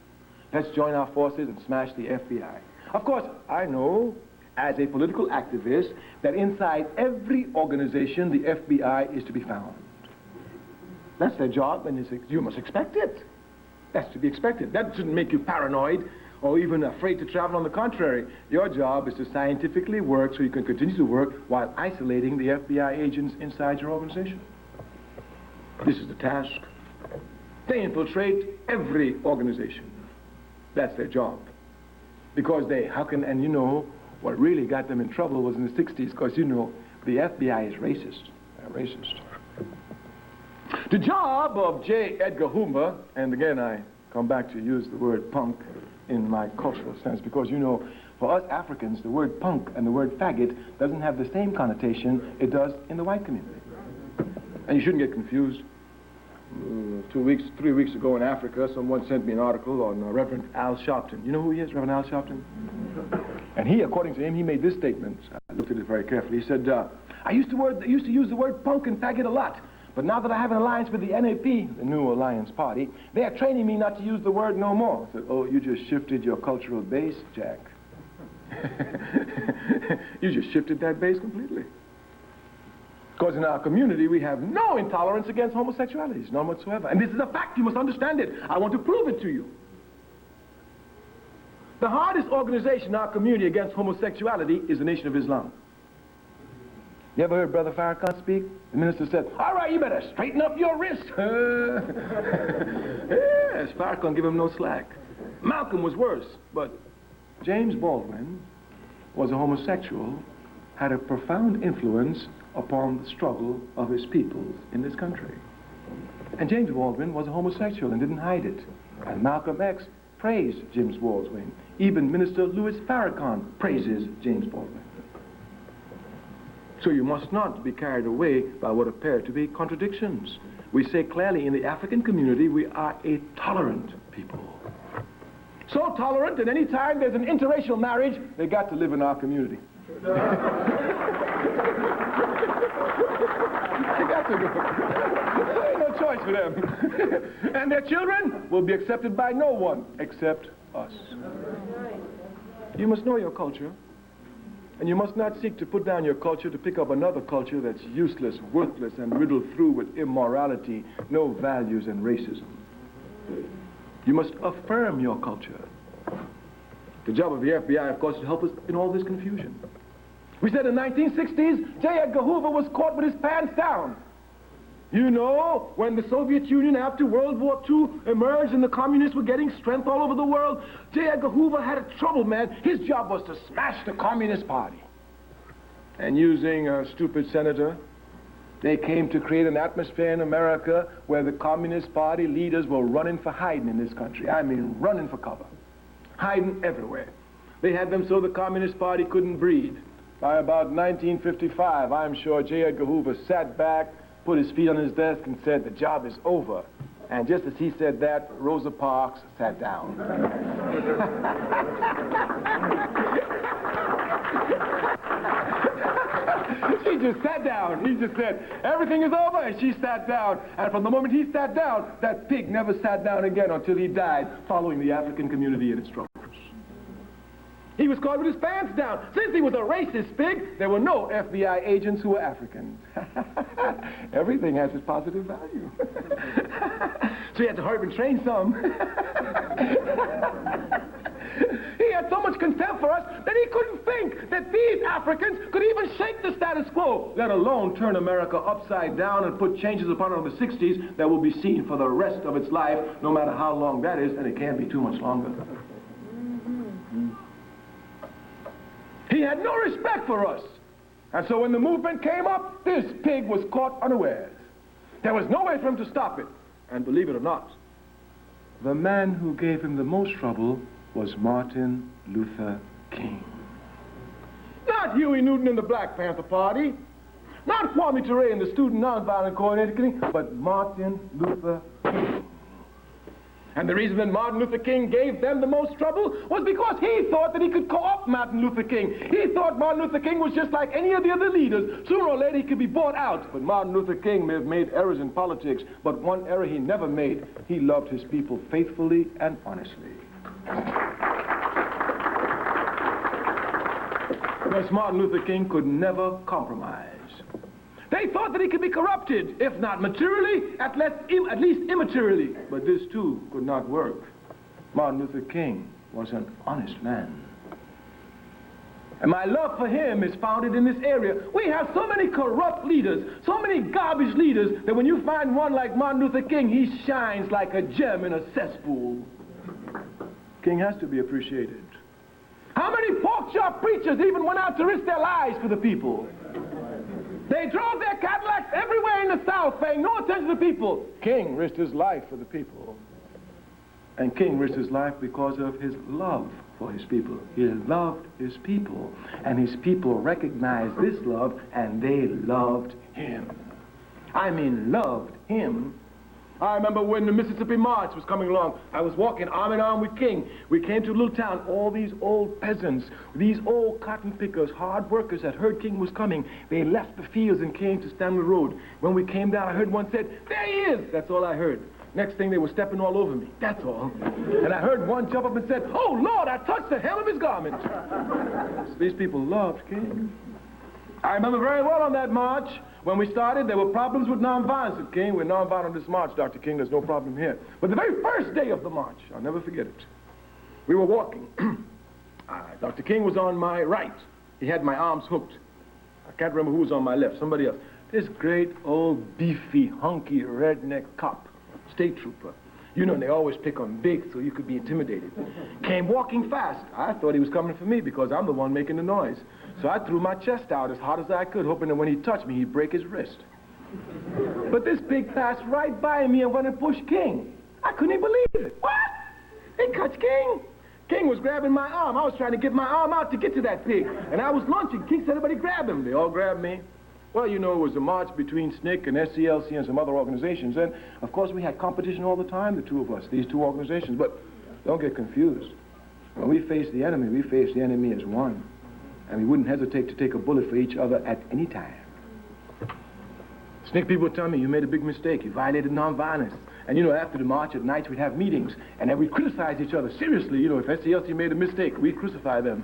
let's join our forces and smash the FBI. Of course, I know, as a political activist, that inside every organization, the FBI is to be found. That's their job, and you must expect it. That's to be expected. That shouldn't make you paranoid or even afraid to travel. On the contrary, your job is to scientifically work so you can continue to work while isolating the FBI agents inside your organization. This is the task. They infiltrate every organization. That's their job. Because and you know, what really got them in trouble was in the 60s, because you know, the FBI is racist. They're racist. The job of J. Edgar Hoover, and again I come back to use the word punk in my cultural sense, because you know, for us Africans, the word punk and the word faggot doesn't have the same connotation it does in the white community. And you shouldn't get confused. 3 weeks ago in Africa, someone sent me an article on Reverend Al Sharpton. You know who he is, Reverend Al Sharpton? And he, according to him, he made this statement. I looked at it very carefully. He said, I used to use the word punk and faggot a lot, but now that I have an alliance with the NAP, the New Alliance Party, they are training me not to use the word no more. I said, oh, you just shifted your cultural base, Jack. You just shifted that base completely. Because in our community, we have no intolerance against homosexualities, none whatsoever. And this is a fact, you must understand it. I want to prove it to you. The hardest organization in our community against homosexuality is the Nation of Islam. You ever heard Brother Farrakhan speak? The minister said, all right, you better straighten up your wrist. Yes, Farrakhan gave him no slack. Malcolm was worse, but James Baldwin was a homosexual, had a profound influence upon the struggle of his people in this country. And James Baldwin was a homosexual and didn't hide it. And Malcolm X praised James Baldwin. Even Minister Louis Farrakhan praises James Baldwin. So you must not be carried away by what appear to be contradictions. We say clearly in the African community we are a tolerant people. So tolerant that any time there's an interracial marriage, they got to live in our community. They got to go. There ain't no choice for them. And their children will be accepted by no one except us. You must know your culture. And you must not seek to put down your culture to pick up another culture that's useless, worthless, and riddled through with immorality, no values, and racism. You must affirm your culture. The job of the FBI, of course, is to help us in all this confusion. We said in the 1960s, J. Edgar Hoover was caught with his pants down. You know, when the Soviet Union after World War II emerged and the communists were getting strength all over the world, J. Edgar Hoover had a trouble, man. His job was to smash the Communist Party. And using a stupid senator, they came to create an atmosphere in America where the Communist Party leaders were running for hiding in this country. I mean, running for cover. Hiding everywhere. They had them so the Communist Party couldn't breathe. By about 1955, I'm sure J. Edgar Hoover sat back, put his feet on his desk and said, the job is over. And just as he said that, Rosa Parks sat down. She just sat down. He just said, everything is over, and she sat down. And from the moment he sat down, that pig never sat down again until he died, following the African community in its struggles. He was caught with his pants down. Since he was a racist pig, there were no FBI agents who were Africans. Everything has its positive value. So he had to hurry up and train some. He had so much contempt for us that he couldn't think that these Africans could even shake the status quo, let alone turn America upside down and put changes upon it in the 60s that will be seen for the rest of its life, no matter how long that is, and it can't be too much longer. He had no respect for us. And so when the movement came up, this pig was caught unawares. There was no way for him to stop it. And believe it or not, the man who gave him the most trouble was Martin Luther King. Not Huey Newton and the Black Panther Party, not Kwame Ture and the Student Nonviolent Coordinating, but Martin Luther King. And the reason that Martin Luther King gave them the most trouble was because he thought that he could co-opt Martin Luther King. He thought Martin Luther King was just like any of the other leaders. Sooner or later he could be bought out. But Martin Luther King may have made errors in politics, but one error he never made. He loved his people faithfully and honestly. Because Martin Luther King could never compromise. They thought that he could be corrupted, if not materially, at least immaterially. But this too could not work. Martin Luther King was an honest man. And my love for him is founded in this area. We have so many corrupt leaders, so many garbage leaders, that when you find one like Martin Luther King, he shines like a gem in a cesspool. King has to be appreciated. How many pork chop preachers even went out to risk their lives for the people? They drove their Cadillacs everywhere in the South, paying no attention to the people. King risked his life for the people. And King risked his life because of his love for his people. He loved his people, and his people recognized this love, and they loved him. I mean, loved him. I remember when the Mississippi March was coming along, I was walking arm in arm with King. We came to a little town, all these old peasants, these old cotton pickers, hard workers that heard King was coming. They left the fields and came to stand on the road. When we came down, I heard one said, "There he is!" That's all I heard. Next thing, they were stepping all over me. That's all. And I heard one jump up and said, "Oh, Lord, I touched the hem of his garment." So these people loved King. I remember very well on that march, when we started, there were problems with nonviolence. At King, we're nonviolent on this march, Dr. King, there's no problem here. But the very first day of the march, I'll never forget it, we were walking. Dr. King was on my right. He had my arms hooked. I can't remember who was on my left, somebody else. This great old beefy, hunky, redneck cop, state trooper. You know, they always pick on big so you could be intimidated. Came walking fast. I thought he was coming for me because I'm the one making the noise. So I threw my chest out as hard as I could, hoping that when he touched me, he'd break his wrist. But this pig passed right by me and went and pushed King. I couldn't even believe it. What? He touched King? King was grabbing my arm. I was trying to get my arm out to get to that pig. And I was launching. King said, "Everybody grab him." They all grabbed me. Well, you know, it was a march between SNCC and SCLC and some other organizations. And, of course, we had competition all the time, the two of us, these two organizations. But don't get confused. When we face the enemy, we face the enemy as one. And we wouldn't hesitate to take a bullet for each other at any time. SNCC people would tell me, "You made a big mistake. You violated nonviolence." And, you know, after the march at nights, we'd have meetings. And then we'd criticize each other seriously. You know, if SCLC made a mistake, we'd crucify them.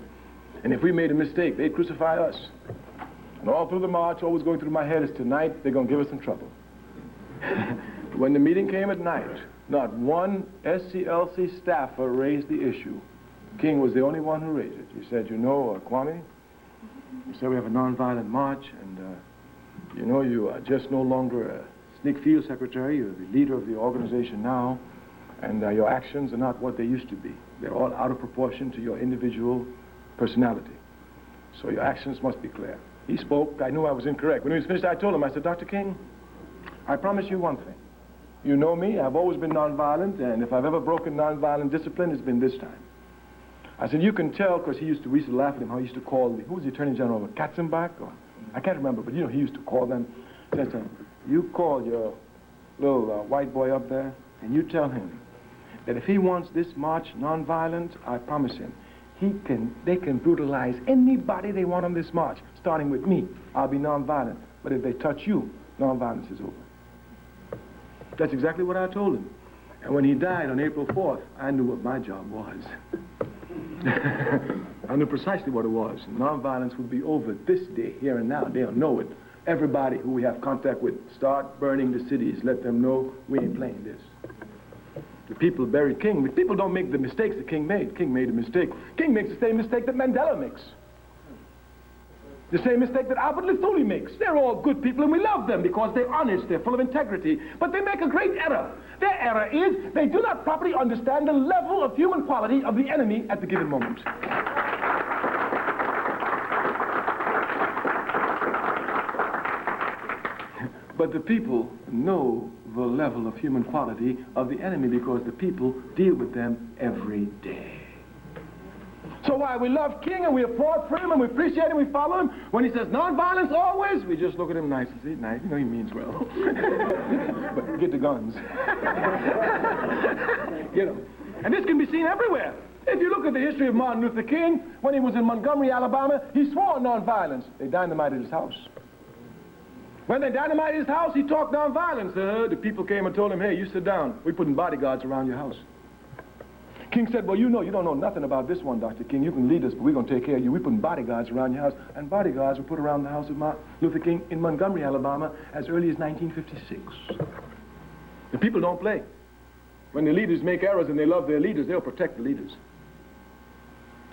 And if we made a mistake, they'd crucify us. And all through the march, always going through my head is, tonight, they're going to give us some trouble. When the meeting came at night, not one SCLC staffer raised the issue. King was the only one who raised it. He said, "You know, Kwame, he said we have a nonviolent march, and, you know, you are just no longer a SNCC field secretary. You're the leader of the organization now, and your actions are not what they used to be. They're all out of proportion to your individual personality. So your actions must be clear." He spoke. I knew I was incorrect. When he was finished, I told him, I said, "Dr. King, I promise you one thing. You know me. I've always been nonviolent, and if I've ever broken nonviolent discipline, it's been this time." I said, "You can tell," because we used to laugh at him, how he used to call, who was the Attorney General, Katzenbach? Or, I can't remember, but, you know, he used to call them. He said, "You call your little white boy up there, and you tell him that if he wants this march nonviolent, I promise him, they can brutalize anybody they want on this march, starting with me. I'll be nonviolent. But if they touch you, nonviolence is over." That's exactly what I told him. And when he died on April 4th, I knew what my job was. I knew precisely what it was. Nonviolence would be over this day, here and now. They'll know it. Everybody who we have contact with, start burning the cities. Let them know we ain't playing this. The people buried King. The people don't make the mistakes that King made. King made a mistake. King makes the same mistake that Mandela makes. The same mistake that Albert Lithuli makes. They're all good people, and we love them because they're honest, they're full of integrity. But they make a great error. Their error is they do not properly understand the level of human quality of the enemy at the given moment. But the people know the level of human quality of the enemy because the people deal with them every day. So while we love King and we applaud for him and we appreciate him, we follow him, when he says nonviolence always, we just look at him nicely. See, nice, you know he means well. But get the guns. You know, and this can be seen everywhere. If you look at the history of Martin Luther King, when he was in Montgomery, Alabama, he swore nonviolence. They dynamited his house. When they dynamited his house, he talked nonviolence. The people came and told him, "Hey, you sit down. We're putting bodyguards around your house." King said, well, you don't know nothing about this one, Dr. King. You can lead us, but we're going to take care of you. We're putting bodyguards around your house. And bodyguards were put around the house of Martin Luther King in Montgomery, Alabama, as early as 1956. The people don't play. When the leaders make errors and they love their leaders, they'll protect the leaders.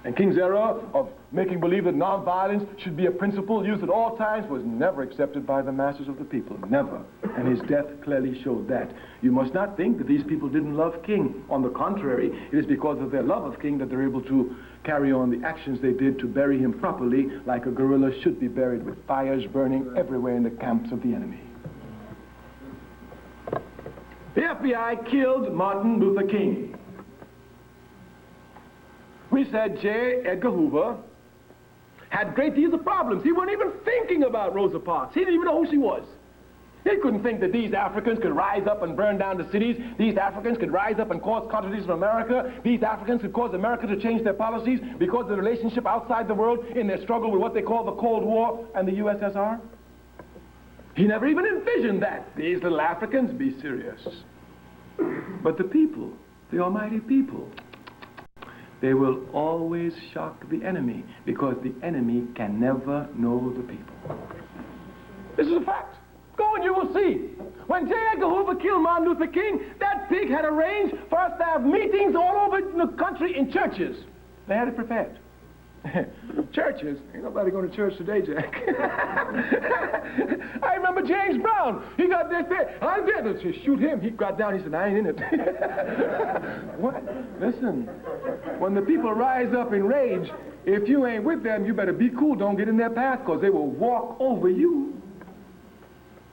And King's error of making believe that nonviolence should be a principle used at all times was never accepted by the masses of the people. Never. And his death clearly showed that. You must not think that these people didn't love King. On the contrary, it is because of their love of King that they're able to carry on the actions they did to bury him properly, like a guerrilla should be buried, with fires burning everywhere in the camps of the enemy. The FBI killed Martin Luther King. We said J. Edgar Hoover had great deals of problems. He wasn't even thinking about Rosa Parks. He didn't even know who she was. He couldn't think that these Africans could rise up and burn down the cities. These Africans could rise up and cause controversies in America. These Africans could cause America to change their policies because of the relationship outside the world in their struggle with what they call the Cold War and the USSR. He never even envisioned that. These little Africans, be serious. But the people, the almighty people, they will always shock the enemy because the enemy can never know the people. This is a fact. Go and you will see. When J. Edgar Hoover killed Martin Luther King, that pig had arranged for us to have meetings all over the country in churches. They had it prepared. Churches? Ain't nobody going to church today, Jack. I remember James Brown. He got this there. I did to shoot him. He got down. He said, I ain't in it. What? Listen, when the people rise up in rage, if you ain't with them, you better be cool. Don't get in their path because they will walk over you.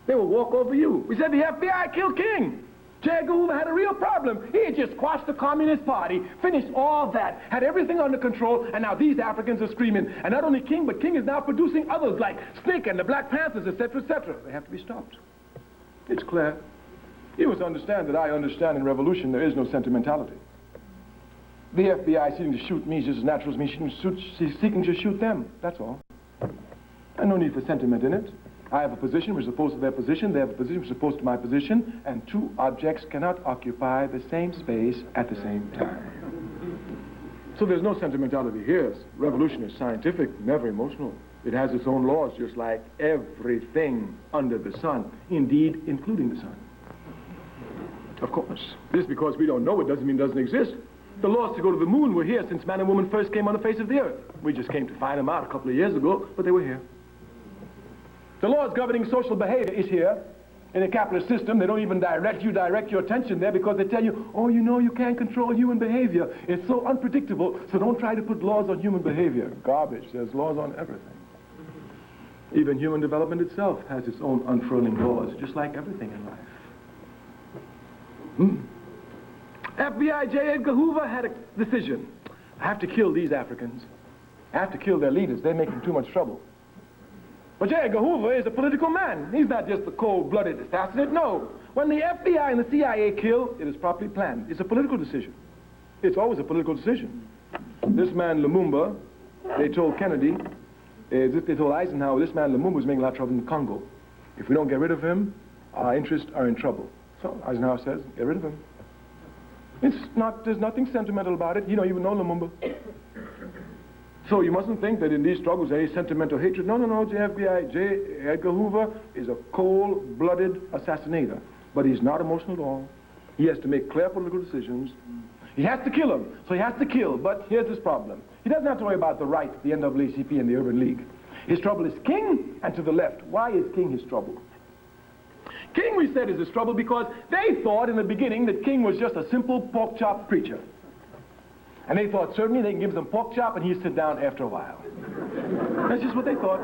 They will walk over you. We said the FBI killed King. J. Edgar Hoover had a real problem. He had just quashed the Communist Party, finished all that, had everything under control, and now these Africans are screaming. And not only King, but King is now producing others like Snake and the Black Panthers, etc., etc. They have to be stopped. It's clear. You must understand that I understand in revolution there is no sentimentality. The FBI seeking to shoot me is just as natural as me seeking to shoot them. That's all. And no need for sentiment in it. I have a position which is opposed to their position, they have a position which is opposed to my position, and two objects cannot occupy the same space at the same time. So there's no sentimentality here. Revolution is scientific, never emotional. It has its own laws, just like everything under the sun, indeed, including the sun. Of course, just because we don't know it doesn't mean it doesn't exist. The laws to go to the moon were here since man and woman first came on the face of the earth. We just came to find them out a couple of years ago, but they were here. The laws governing social behavior is here. In a capitalist system, they don't even direct your attention there because they tell you, oh, you know, you can't control human behavior. It's so unpredictable, so don't try to put laws on human behavior. Garbage. There's laws on everything. Even human development itself has its own unfurling laws, just like everything in life. FBI J. Edgar Hoover had a decision. I have to kill these Africans. I have to kill their leaders. They're making too much trouble. But J. Edgar Hoover is a political man. He's not just a cold-blooded assassinate. No. When the FBI and the CIA kill, it is properly planned. It's a political decision. It's always a political decision. This man, Lumumba, they told Kennedy, as if they told Eisenhower, this man, Lumumba, is making a lot of trouble in the Congo. If we don't get rid of him, our interests are in trouble. So Eisenhower says, get rid of him. There's nothing sentimental about it. You don't even know Lumumba. So you mustn't think that in these struggles there is sentimental hatred. No, FBI, J. Edgar Hoover is a cold-blooded assassinator. But he's not emotional at all. He has to make clear political decisions. He has to kill him, so he has to kill. But here's his problem. He doesn't have to worry about the right, the NAACP, and the Urban League. His trouble is King and to the left. Why is King his trouble? King, we said, is his trouble because they thought in the beginning that King was just a simple pork chop preacher. And they thought certainly they can give them pork chop and he'd sit down after a while. That's just what they thought.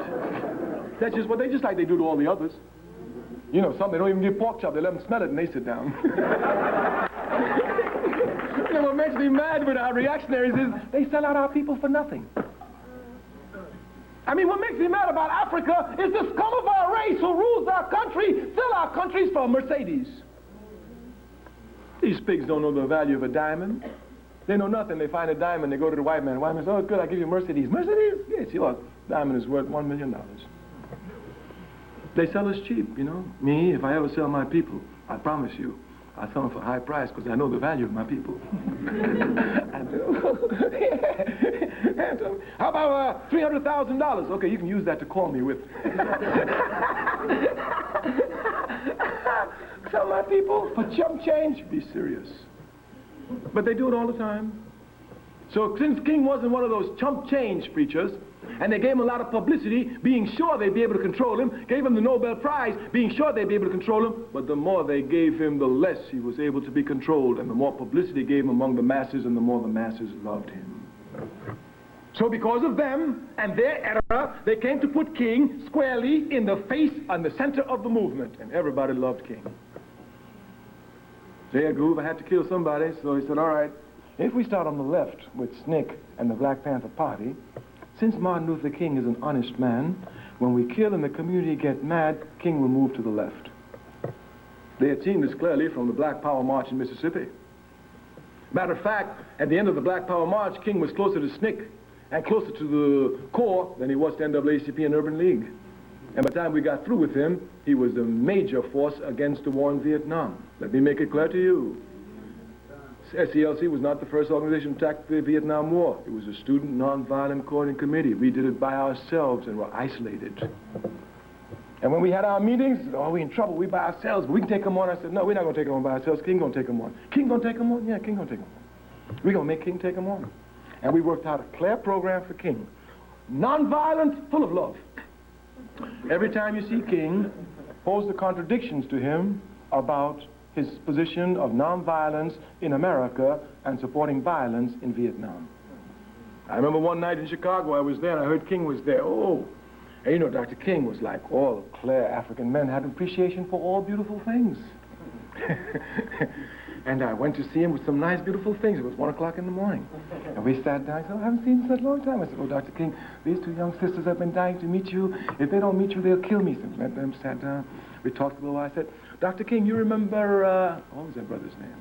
That's just what just like they do to all the others. You know, some they don't even give pork chop, they let them smell it and they sit down. You know what makes me mad with our reactionaries is they sell out our people for nothing. I mean, what makes me mad about Africa is the scum of our race who rules our country sell our countries for a Mercedes. These pigs don't know the value of a diamond. They know nothing. They find a diamond, they go to the white man. The white man says, oh, good, I'll give you a Mercedes. Mercedes? Yes, yours. Diamond is worth $1 million. They sell us cheap, you know. Me, if I ever sell my people, I promise you, I sell them for a high price because I know the value of my people. And, how about $300,000? Okay, you can use that to call me with. Sell my people for chump change? Be serious. But they do it all the time. So since King wasn't one of those chump change preachers, and they gave him a lot of publicity, being sure they'd be able to control him, gave him the Nobel Prize, being sure they'd be able to control him, but the more they gave him, the less he was able to be controlled, and the more publicity gave him among the masses, and the more the masses loved him. So because of them and their error, they came to put King squarely in the face and the center of the movement, and everybody loved King. J. Edgar Hoover had to kill somebody, so he said, all right, if we start on the left with SNCC and the Black Panther Party, since Martin Luther King is an honest man, when we kill and the community get mad, King will move to the left. They had seen this clearly from the Black Power March in Mississippi. Matter of fact, at the end of the Black Power March, King was closer to SNCC and closer to the core than he was to NAACP and Urban League. And by the time we got through with him, he was the major force against the war in Vietnam. Let me make it clear to you. SCLC was not the first organization to attack the Vietnam War. It was a Student Nonviolent Coordinating Committee. We did it by ourselves and were isolated. And when we had our meetings, oh, we're in trouble, we by ourselves, but we can take them on. I said, no, we're not going to take them on by ourselves. King going to take them on. King going to take them on? Yeah, King going to take them on. We're going to make King take them on. And we worked out a clear program for King. Nonviolent, full of love. Every time you see King, pose the contradictions to him about his position of nonviolence in America and supporting violence in Vietnam. I remember one night in Chicago, I was there and I heard King was there. Oh, and you know, Dr. King was like all clear African men had appreciation for all beautiful things. And I went to see him with some nice, beautiful things. It was 1 o'clock in the morning. And we sat down. I said, oh, I haven't seen you in such a long time. I said, oh, Dr. King, these two young sisters have been dying to meet you. If they don't meet you, they'll kill me. So we met them, sat down. We talked a little while. I said, Dr. King, you remember, what was that brother's name?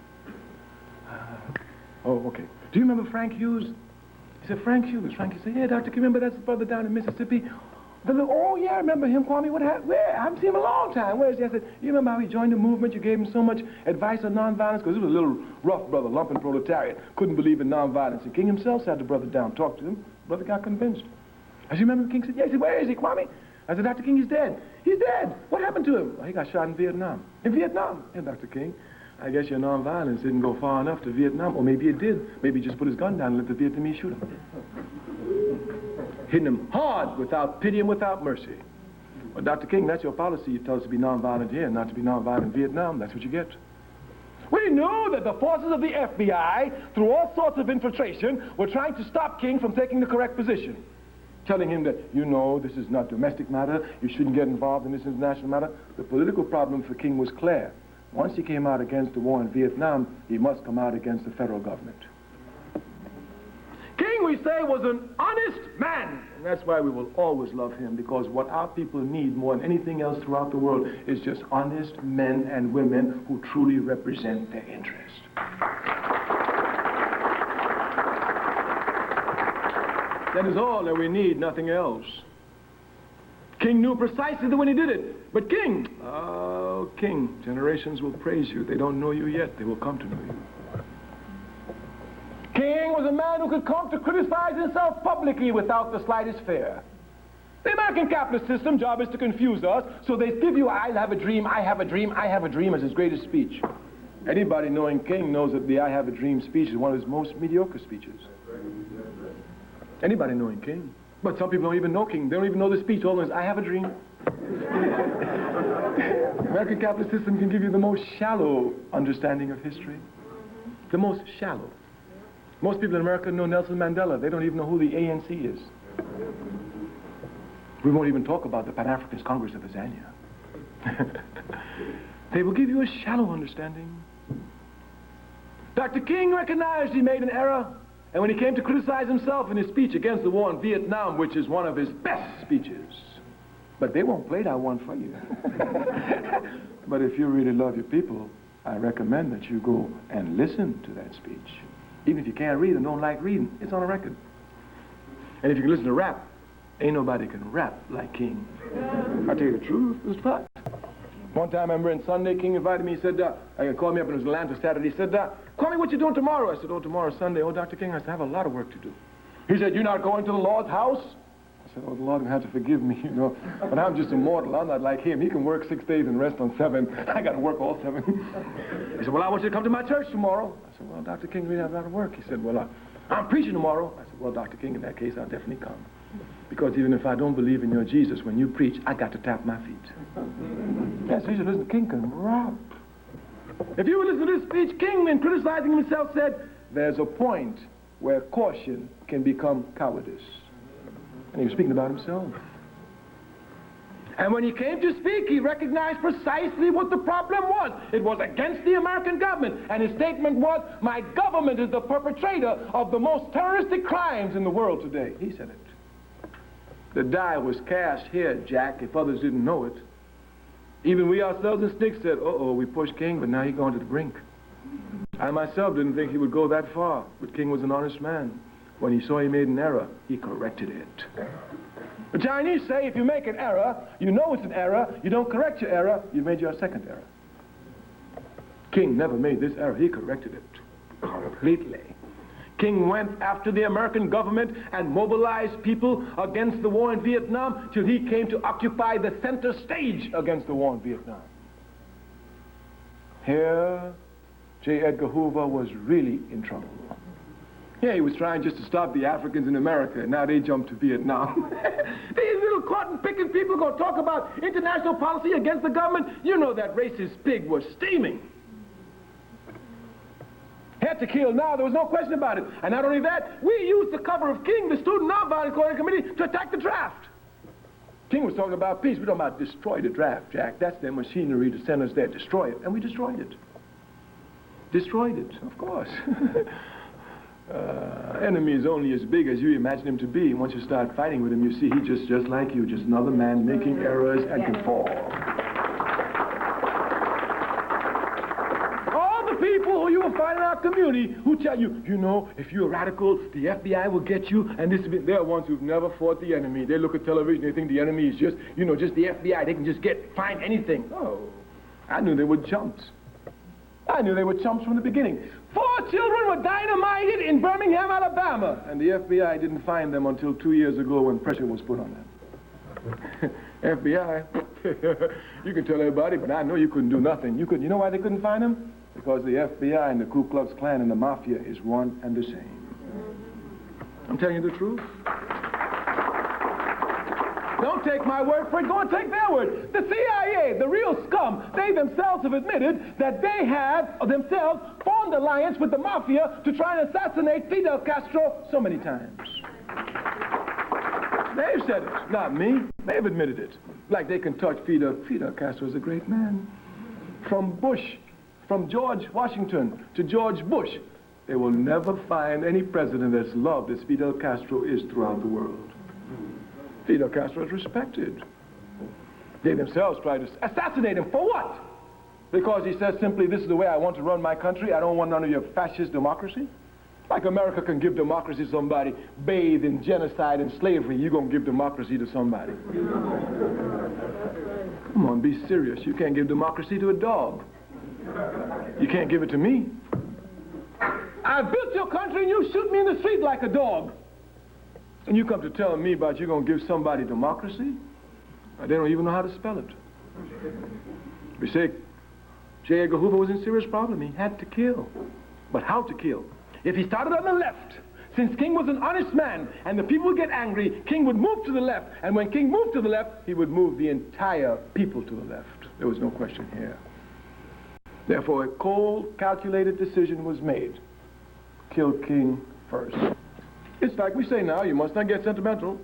Oh, okay. Do you remember Frank Hughes? He said, Frank Hughes. Frank Hughes said, yeah, Dr. King, remember that's the brother down in Mississippi? Oh, yeah, I remember him, Kwame. What happened? Where? I haven't seen him in a long time. Where is he? I said, you remember how he joined the movement? You gave him so much advice on nonviolence? Because he was a little rough brother, lumping proletariat. Couldn't believe in nonviolence. And King himself sat the brother down, talked to him. The brother got convinced. I said, you remember King said, yeah. He said, where is he, Kwame? I said, Dr. King, he's dead. He's dead. What happened to him? Well, he got shot in Vietnam. In Vietnam? Yeah, Dr. King, I guess your nonviolence didn't go far enough to Vietnam. Or maybe it did. Maybe he just put his gun down and let the Vietnamese shoot him. Hitting him hard, without pity and without mercy. Well, Dr. King, that's your policy. You tell us to be nonviolent here, not to be nonviolent in Vietnam. That's what you get. We knew that the forces of the FBI, through all sorts of infiltration, were trying to stop King from taking the correct position. Telling him that, you know, this is not domestic matter, you shouldn't get involved in this international matter. The political problem for King was clear. Once he came out against the war in Vietnam, he must come out against the federal government. King, we say, was an honest man. And that's why we will always love him, because what our people need more than anything else throughout the world is just honest men and women who truly represent their interest. That is all that we need, nothing else. King knew precisely when he did it. But King, oh, King, generations will praise you. They don't know you yet. They will come to know you. King was a man who could come to criticize himself publicly without the slightest fear. The American capitalist system job is to confuse us, so they give you, I have a dream, I have a dream, I have a dream as his greatest speech. Anybody knowing King knows that the I have a dream speech is one of his most mediocre speeches. Anybody knowing King. But some people don't even know King. They don't even know the speech. All they know is, I have a dream. The American capitalist system can give you the most shallow understanding of history. The most shallow. Most people in America know Nelson Mandela. They don't even know who the ANC is. We won't even talk about the Pan-Africanist Congress of Azania. They will give you a shallow understanding. Dr. King recognized he made an error, and when he came to criticize himself in his speech against the war in Vietnam, which is one of his best speeches, but they won't play that one for you. But if you really love your people, I recommend that you go and listen to that speech. Even if you can't read and don't like reading, it's on a record. And if you can listen to rap, ain't nobody can rap like King. I tell you the truth, it's fact. One time I remember in Sunday, King invited me. He said, he called me up, and it was Atlanta Saturday. He said, Kwame, what you doing tomorrow? I said, oh, tomorrow's Sunday. Oh, Dr. King, I said, I have a lot of work to do. He said, you're not going to the Lord's house? I said, oh, the Lord will have to forgive me, you know. But I'm just a mortal. I'm not like him. He can work 6 days and rest on 7. I got to work all 7. He said, well, I want you to come to my church tomorrow. I said, well, Dr. King, we have a lot of work. He said, well, I'm preaching tomorrow. I said, well, Dr. King, in that case, I'll definitely come. Because even if I don't believe in your Jesus, when you preach, I got to tap my feet. Yes, he said, listen, King can rap. If you listen to this speech, King, in criticizing himself, said, there's a point where caution can become cowardice. And he was speaking about himself. And when he came to speak, he recognized precisely what the problem was. It was against the American government. And his statement was, my government is the perpetrator of the most terroristic crimes in the world today. He said it. The die was cast here, Jack, if others didn't know it. Even we ourselves in Sticks said, uh-oh, we pushed King, but now he's gone to the brink. I myself didn't think he would go that far, but King was an honest man. When he saw he made an error, he corrected it. The Chinese say if you make an error, you know it's an error, you don't correct your error, you made your second error. King never made this error, he corrected it completely. King went after the American government and mobilized people against the war in Vietnam till he came to occupy the center stage against the war in Vietnam. Here, J. Edgar Hoover was really in trouble. Yeah, he was trying just to stop the Africans in America, and now they jumped to Vietnam. These little cotton-picking people are going to talk about international policy against the government. You know that racist pig was steaming. Had to kill now, there was no question about it. And not only that, we used the cover of King, the Student Nonviolent Coordinating Committee, to attack the draft. King was talking about peace. We're talking about destroy the draft, Jack. That's their machinery to send us there. Destroy it. And we destroyed it. Destroyed it, of course. Enemy is only as big as you imagine him to be. Once you start fighting with him, you see he's just like you, just another man making errors and can fall. All the people who you will find in our community who tell you, you know, if you're a radical, the FBI will get you, and they're ones who've never fought the enemy. They look at television, they think the enemy is just, you know, just the FBI. They can just find anything. Oh, I knew they were chumps. I knew they were chumps from the beginning. 4 children were dynamited in Birmingham, Alabama, and the FBI didn't find them until 2 years ago when pressure was put on them. FBI, you can tell everybody, but I know you couldn't do nothing. You know why they couldn't find them? Because the FBI and the Ku Klux Klan and the Mafia is one and the same. I'm telling you the truth. Don't take my word for it. Go and take their word. The CIA, the real scum, they themselves have admitted that they have themselves formed an alliance with the Mafia to try and assassinate Fidel Castro so many times. They've said it, not me. They've admitted it. Like they can touch Fidel. Fidel Castro is a great man. From Bush, from George Washington to George Bush, they will never find any president that's loved as Fidel Castro is throughout the world. Fidel Castro is respected. They themselves tried to assassinate him. For what? Because he says simply, this is the way I want to run my country. I don't want none of your fascist democracy. Like America can give democracy to somebody bathed in genocide and slavery, you're going to give democracy to somebody. Come on, be serious. You can't give democracy to a dog. You can't give it to me. I built your country and you shoot me in the street like a dog. And you come to telling me about you're going to give somebody democracy? They don't even know how to spell it. We say J. Edgar Hoover was in serious problem. He had to kill. But how to kill? If he started on the left, since King was an honest man and the people would get angry, King would move to the left. And when King moved to the left, he would move the entire people to the left. There was no question here. Therefore, a cold, calculated decision was made. Kill King first. It's like we say now, you must not get sentimental.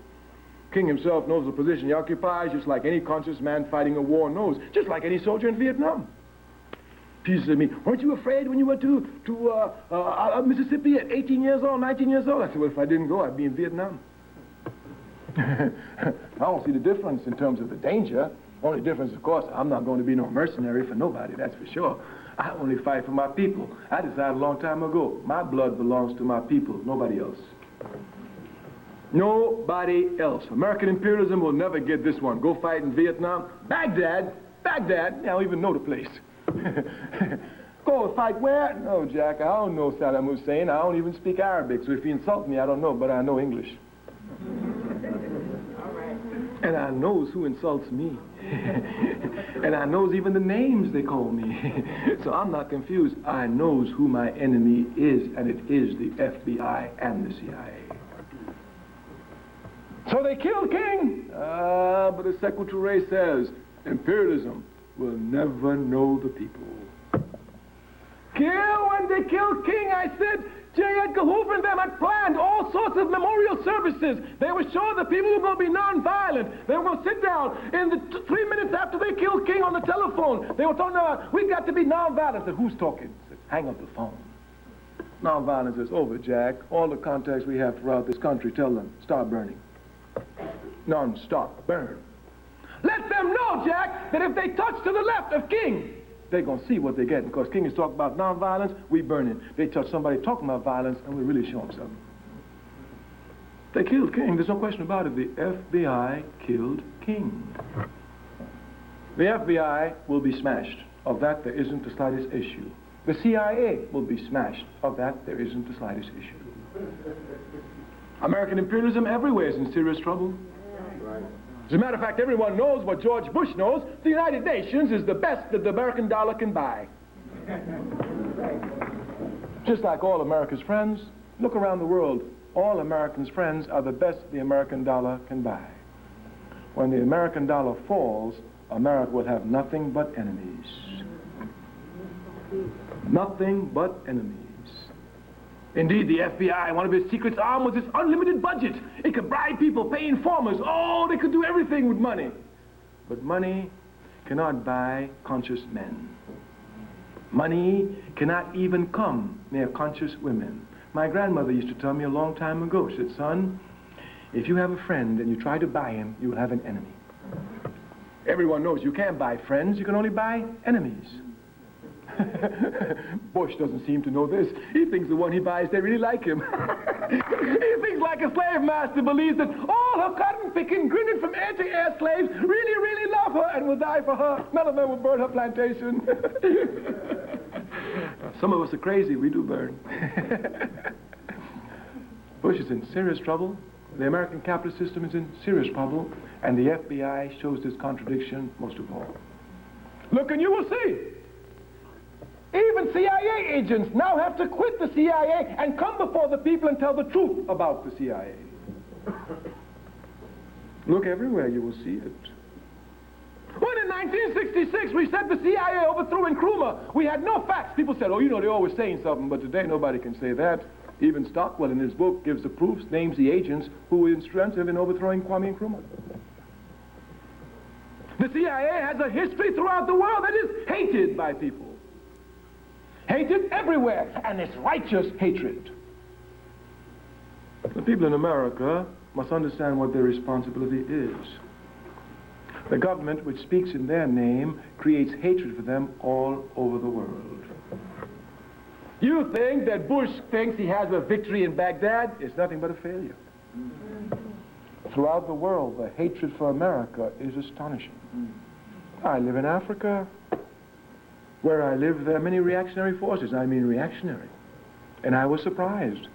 King himself knows the position he occupies, just like any conscious man fighting a war knows, just like any soldier in Vietnam. People said to me, weren't you afraid when you went to Mississippi at 18 years old, 19 years old? I said, well, if I didn't go, I'd be in Vietnam. I don't see the difference in terms of the danger. Only difference, of course, I'm not going to be no mercenary for nobody, that's for sure. I only fight for my people. I decided a long time ago, my blood belongs to my people, nobody else. Nobody else. American imperialism will never get this one. Go fight in Vietnam. Baghdad, Baghdad, I don't even know the place. Go and fight where? No, Jack, I don't know Saddam Hussein. I don't even speak Arabic, so if he insults me, I don't know, but I know English. And I knows who insults me. And I knows even the names they call me. So I'm not confused. I knows who my enemy is, and it is the FBI and the CIA. So they killed King. But the Secretary says, imperialism will never know the people. When they killed King, I said, J. Edgar Hoover and them had planned all sorts of memorial services. They were sure the people were going to be nonviolent. They were going to sit down in the 3 minutes after they killed King on the telephone. They were talking about, we've got to be nonviolent. I said, who's talking? I said, hang up the phone. Nonviolence is over, Jack. All the contacts we have throughout this country, tell them, start burning. Non-stop burn. Let them know, Jack, that if they touch to the left of King, they're going to see what they're getting, because King is talking about nonviolence, we burn it. They touch somebody talking about violence, and we really show them something. They killed King, there's no question about it. The FBI killed King. The FBI will be smashed. Of that, there isn't the slightest issue. The CIA will be smashed. Of that, there isn't the slightest issue. American imperialism everywhere is in serious trouble. As a matter of fact, everyone knows what George Bush knows. The United Nations is the best that the American dollar can buy. Just like all America's friends, look around the world. All Americans' friends are the best the American dollar can buy. When the American dollar falls, America will have nothing but enemies. Nothing but enemies. Indeed, the FBI, one of its secret arm was its unlimited budget. It could bribe people, pay informers. Oh, they could do everything with money. But money cannot buy conscious men. Money cannot even come near conscious women. My grandmother used to tell me a long time ago, she said, son, if you have a friend and you try to buy him, you will have an enemy. Everyone knows you can't buy friends, you can only buy enemies. Bush doesn't seem to know this. He thinks the one he buys, they really like him. He thinks like a slave master believes that all her cotton-picking, grinning from ear to ear slaves really, really love her and will die for her. None of them will burn her plantation. Some of us are crazy. We do burn. Bush is in serious trouble. The American capitalist system is in serious trouble. And the FBI shows this contradiction most of all. Look and you will see. Even CIA agents now have to quit the CIA and come before the people and tell the truth about the CIA. Look everywhere, you will see it. When in 1966 we said the CIA overthrew Nkrumah, we had no facts. People said, oh, you know, they're always saying something, but today nobody can say that. Even Stockwell in his book gives the proofs, names the agents who were instrumental in overthrowing Kwame Nkrumah. The CIA has a history throughout the world that is hated by people. Hated everywhere, and it's righteous hatred. The people in America must understand what their responsibility is. The government, which speaks in their name, creates hatred for them all over the world. You think that Bush thinks he has a victory in Baghdad? It's nothing but a failure. Throughout the world, the hatred for America is astonishing. I live in Africa. Where I live, there are many reactionary forces. I mean reactionary. And I was surprised.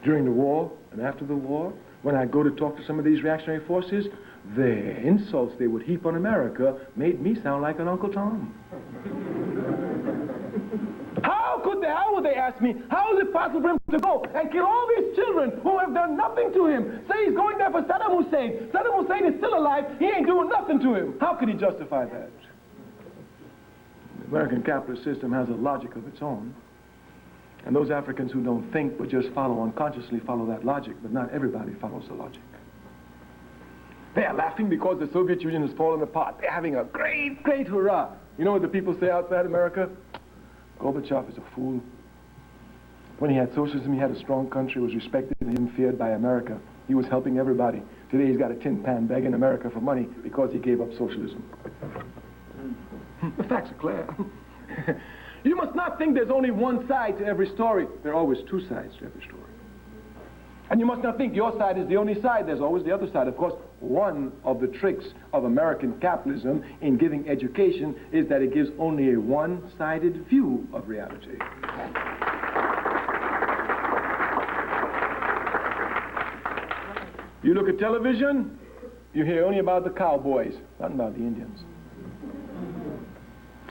During the war and after the war, when I go to talk to some of these reactionary forces, the insults they would heap on America made me sound like an Uncle Tom. How would they ask me, how is it possible for him to go and kill all these children who have done nothing to him? Say he's going there for Saddam Hussein. Saddam Hussein is still alive. He ain't doing nothing to him. How could he justify that? The American capitalist system has a logic of its own. And those Africans who don't think but just follow unconsciously follow that logic, but not everybody follows the logic. They are laughing because the Soviet Union has fallen apart. They're having a great, great hurrah. You know what the people say outside America? Gorbachev is a fool. When he had socialism, he had a strong country, was respected and even feared by America. He was helping everybody. Today he's got a tin pan begging America for money because he gave up socialism. The facts are clear. You must not think there's only one side to every story. There are always two sides to every story. And you must not think your side is the only side. There's always the other side. Of course, one of the tricks of American capitalism in giving education is that it gives only a one-sided view of reality. You look at television, you hear only about the cowboys, nothing about the Indians.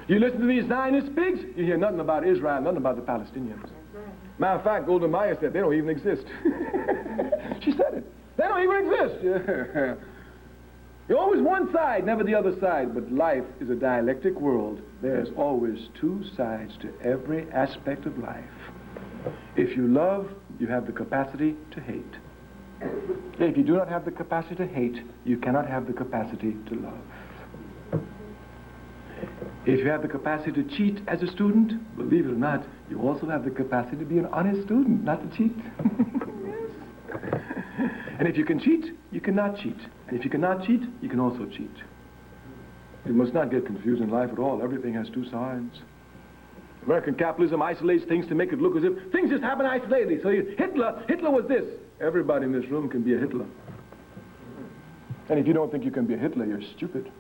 You listen to these Zionist pigs, you hear nothing about Israel, nothing about the Palestinians. Matter of fact, Golda Meir said they don't even exist. She said it. They don't even exist. Yeah. You're always one side, never the other side. But life is a dialectic world. There's always two sides to every aspect of life. If you love, you have the capacity to hate. If you do not have the capacity to hate, you cannot have the capacity to love. If you have the capacity to cheat as a student, believe it or not, you also have the capacity to be an honest student, not to cheat. Yes. And if you can cheat, you cannot cheat. And if you cannot cheat, you can also cheat. You must not get confused in life at all. Everything has two sides. American capitalism isolates things to make it look as if things just happen isolatedly. So Hitler was this. Everybody in this room can be a Hitler. And if you don't think you can be a Hitler, you're stupid.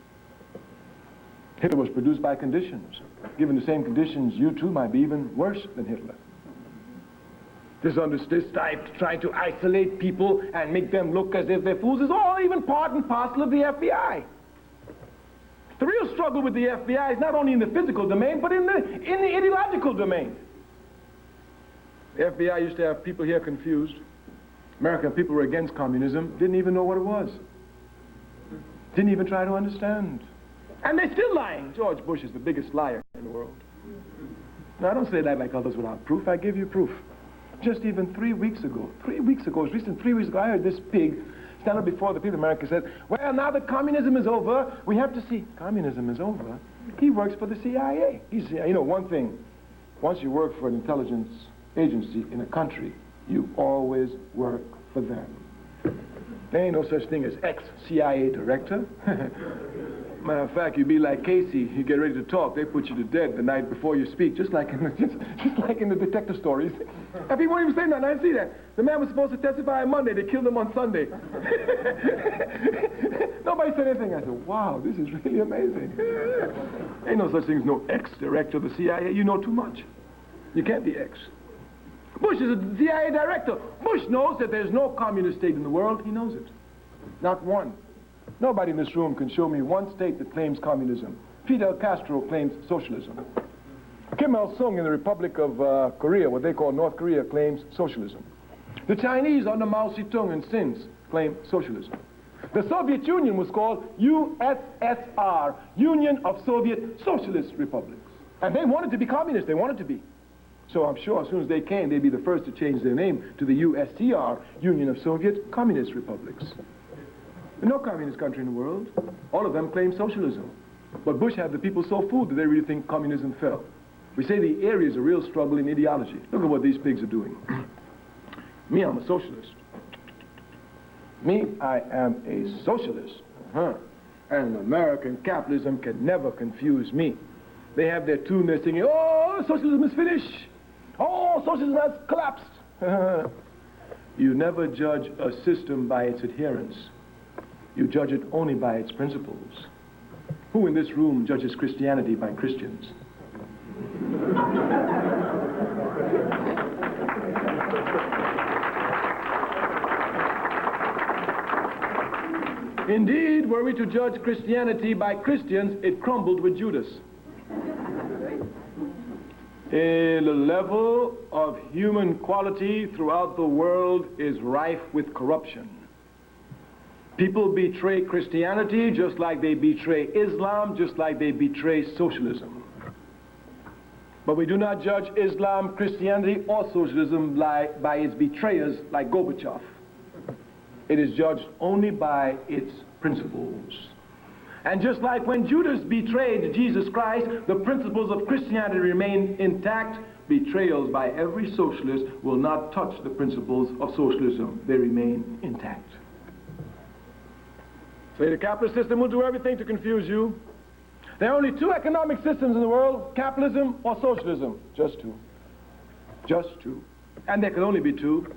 Hitler was produced by conditions. Given the same conditions, you too might be even worse than Hitler. This trying to isolate people and make them look as if they're fools is all even part and parcel of the FBI. The real struggle with the FBI is not only in the physical domain, but in the ideological domain. The FBI used to have people here confused. American people were against communism, didn't even know what it was. Didn't even try to understand. And they're still lying. George Bush is the biggest liar in the world. Now, I don't say that like others without proof. I give you proof. Just even 3 weeks ago, it was recent 3 weeks ago, I heard this pig stand up before the people of America and said, well, now that communism is over, we have to see. Communism is over. He works for the CIA. He's, you know, one thing, once you work for an intelligence agency in a country, you always work for them. There ain't no such thing as ex-CIA director. Matter of fact, you be like Casey, you get ready to talk, they put you to death the night before you speak, just like in the detective stories. And people won't even say nothing, I see that. The man was supposed to testify on Monday, they killed him on Sunday. Nobody said anything. I said, wow, this is really amazing. Ain't no such thing as no ex-director of the CIA, you know too much. You can't be ex. Bush is a CIA director. Bush knows that there's no communist state in the world, he knows it. Not one. Nobody in this room can show me one state that claims communism. Fidel Castro claims socialism. Kim Il-sung in the Republic of Korea, what they call North Korea, claims socialism. The Chinese under Mao Zedong and since claim socialism. The Soviet Union was called USSR, Union of Soviet Socialist Republics. And they wanted to be communist, they wanted to be. So I'm sure as soon as they came, they'd be the first to change their name to the USSR, Union of Soviet Communist Republics. No communist country in the world. All of them claim socialism. But Bush had the people so fooled that they really think communism fell. We say the area is a real struggle in ideology. Look at what these pigs are doing. Me, I'm a socialist. Me, I am a socialist. And American capitalism can never confuse me. They have their tune, they're singing, oh, socialism is finished. Oh, socialism has collapsed. You never judge a system by its adherents. You judge it only by its principles. Who in this room judges Christianity by Christians? Indeed, were we to judge Christianity by Christians, it crumbled with Judas. The level of human quality throughout the world is rife with corruption. People betray Christianity just like they betray Islam, just like they betray socialism. But we do not judge Islam, Christianity, or socialism by its betrayers like Gorbachev. It is judged only by its principles. And just like when Judas betrayed Jesus Christ, the principles of Christianity remain intact. Betrayals by every socialist will not touch the principles of socialism. They remain intact. Say the capitalist system will do everything to confuse you. There are only two economic systems in the world, capitalism or socialism. Just two. Just two. And there can only be two.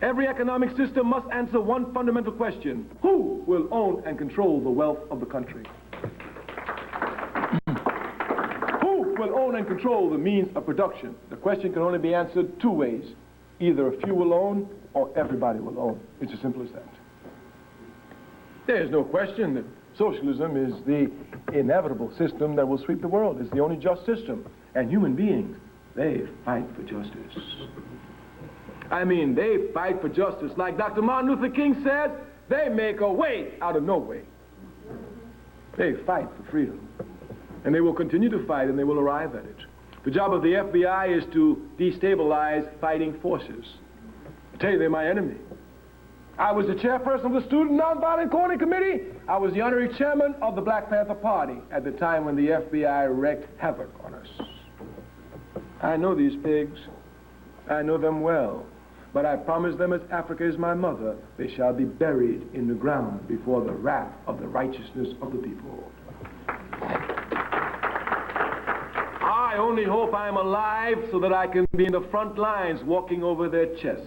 Every economic system must answer one fundamental question: who will own and control the wealth of the country? Who will own and control the means of production? The question can only be answered two ways. Either a few will own or everybody will own. It's as simple as that. There's no question that socialism is the inevitable system that will sweep the world. It's the only just system. And human beings, they fight for justice. I mean, they fight for justice. Like Dr. Martin Luther King said, they make a way out of no way. They fight for freedom. And they will continue to fight, and they will arrive at it. The job of the FBI is to destabilize fighting forces. I tell you, they're my enemy. I was the chairperson of the Student Nonviolent Coordinating Committee. I was the honorary chairman of the Black Panther Party at the time when the FBI wreaked havoc on us. I know these pigs. I know them well. But I promise them, as Africa is my mother, they shall be buried in the ground before the wrath of the righteousness of the people. I only hope I am alive so that I can be in the front lines walking over their chest.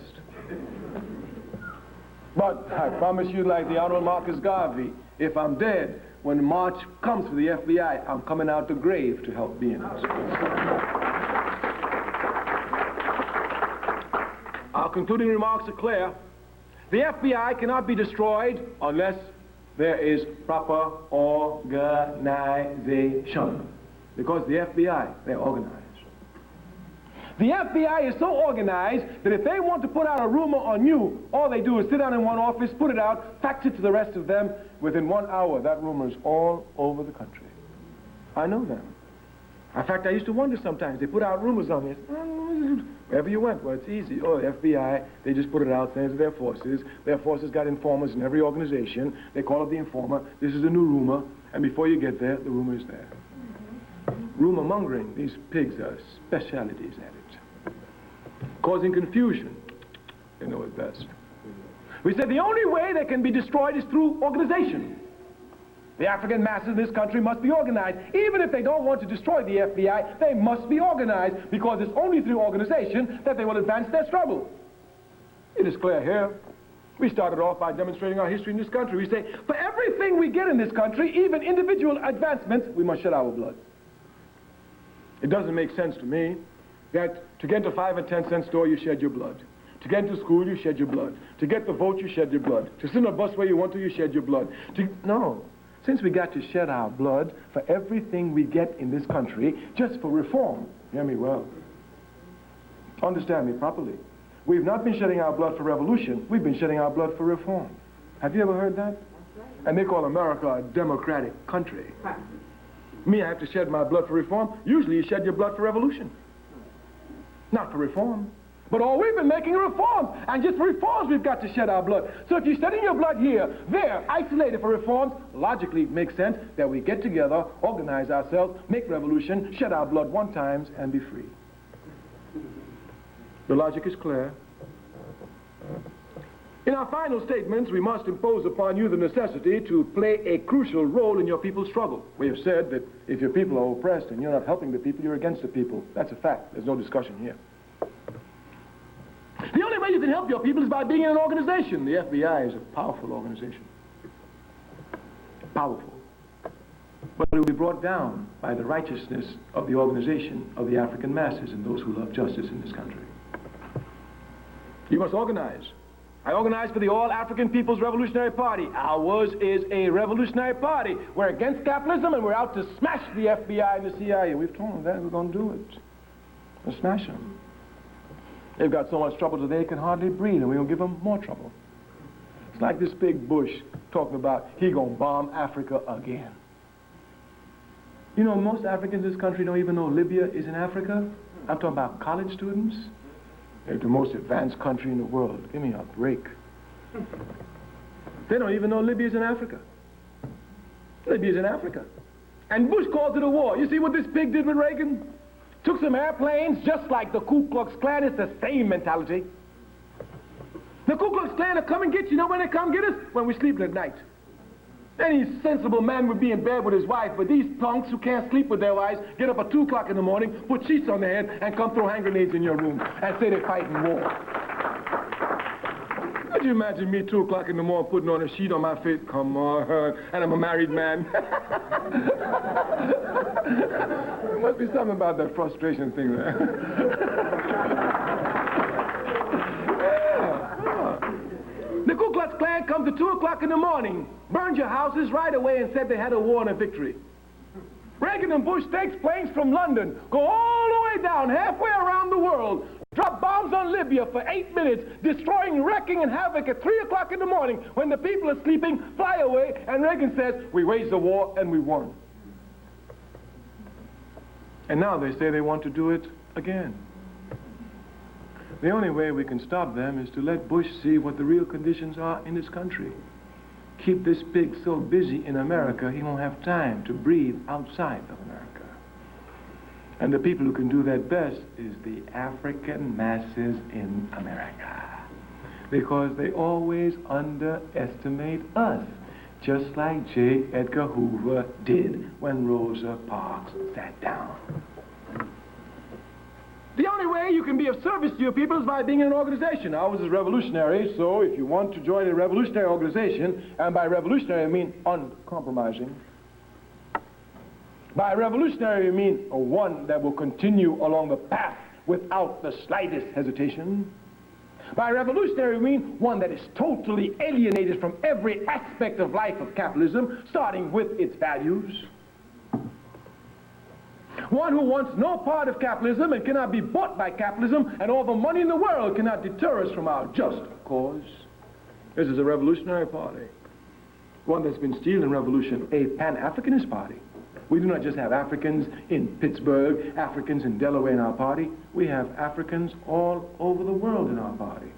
But I promise you, like the Honorable Marcus Garvey, if I'm dead, when the march comes for the FBI, I'm coming out the grave to help be in it. Our concluding remarks are clear. The FBI cannot be destroyed unless there is proper organization. Because the FBI, they're organized. The FBI is so organized that if they want to put out a rumor on you, all they do is sit down in one office, put it out, fax it to the rest of them. Within 1 hour, that rumor is all over the country. I know them. In fact, I used to wonder sometimes. They put out rumors on me. Wherever you went, well, it's easy. Oh, the FBI, they just put it out, send it to their forces. Their forces got informers in every organization. They call up the informer. This is a new rumor. And before you get there, the rumor is there. Rumor mongering, these pigs are specialities at it. Causing confusion, they know it best. We said the only way they can be destroyed is through organization. The African masses in this country must be organized. Even if they don't want to destroy the FBI, they must be organized, because it's only through organization that they will advance their struggle. It is clear here. We started off by demonstrating our history in this country. We say, for everything we get in this country, even individual advancements, we must shed our blood. It doesn't make sense to me that to get into a 5 and 10 cent store, you shed your blood. To get into school, you shed your blood. To get the vote, you shed your blood. To sit on a bus where you want to, you shed your blood. No. Since we got to shed our blood for everything we get in this country, just for reform, hear me well. Understand me properly. We've not been shedding our blood for revolution. We've been shedding our blood for reform. Have you ever heard that? And they call America a democratic country. Me, I have to shed my blood for reform. Usually you shed your blood for revolution. Not for reform. But all we've been making are reforms. And just for reforms, we've got to shed our blood. So if you're shedding your blood here, there, isolated for reforms, logically it makes sense that we get together, organize ourselves, make revolution, shed our blood one time, and be free. The logic is clear. In our final statements, we must impose upon you the necessity to play a crucial role in your people's struggle. We have said that if your people are oppressed and you're not helping the people, you're against the people. That's a fact. There's no discussion here. The only way you can help your people is by being in an organization. The FBI is a powerful organization. Powerful. But it will be brought down by the righteousness of the organization of the African masses and those who love justice in this country. You must organize. I organize for the All-African People's Revolutionary Party. Ours is a revolutionary party. We're against capitalism and we're out to smash the FBI and the CIA. We've told them that we're going to do it. We'll smash them. They've got so much trouble that they can hardly breathe, and we're going to give them more trouble. It's like this big Bush talking about he going to bomb Africa again. You know, most Africans in this country don't even know Libya is in Africa. I'm talking about college students. They're the most advanced country in the world. Give me a break. They don't even know Libya is in Africa. Libya is in Africa. And Bush called it a war. You see what this pig did with Reagan? Took some airplanes, just like the Ku Klux Klan. It's the same mentality. The Ku Klux Klan will come and get you. You know when they come get us? When we're sleeping at night. Any sensible man would be in bed with his wife, but these punks who can't sleep with their wives get up at 2 o'clock in the morning, put sheets on their head, and come throw hand grenades in your room and say they're fighting war. Could you imagine me 2 o'clock in the morning putting on a sheet on my face? Come on, and I'm a married man. There must be something about that frustration thing there. The Ku Klux Klan comes at 2 o'clock in the morning, burned your houses right away and said they had a war and a victory. Reagan and Bush takes planes from London, go all the way down, halfway around the world, drop bombs on Libya for 8 minutes, destroying, wrecking, and havoc at 3 o'clock in the morning when the people are sleeping, fly away, and Reagan says, we waged the war and we won. And now they say they want to do it again. The only way we can stop them is to let Bush see what the real conditions are in this country. Keep this pig so busy in America, he won't have time to breathe outside of America. And the people who can do that best is the African masses in America. Because they always underestimate us, just like J. Edgar Hoover did when Rosa Parks sat down. The only way you can be of service to your people is by being in an organization. Ours is revolutionary, so if you want to join a revolutionary organization, and by revolutionary I mean uncompromising. By revolutionary I mean one that will continue along the path without the slightest hesitation. By revolutionary I mean one that is totally alienated from every aspect of life of capitalism, starting with its values. One who wants no part of capitalism and cannot be bought by capitalism, and all the money in the world cannot deter us from our just cause. This is a revolutionary party, one that's been stealing revolution, a Pan-Africanist party. We do not just have Africans in Pittsburgh, Africans in Delaware in our party. We have Africans all over the world in our party.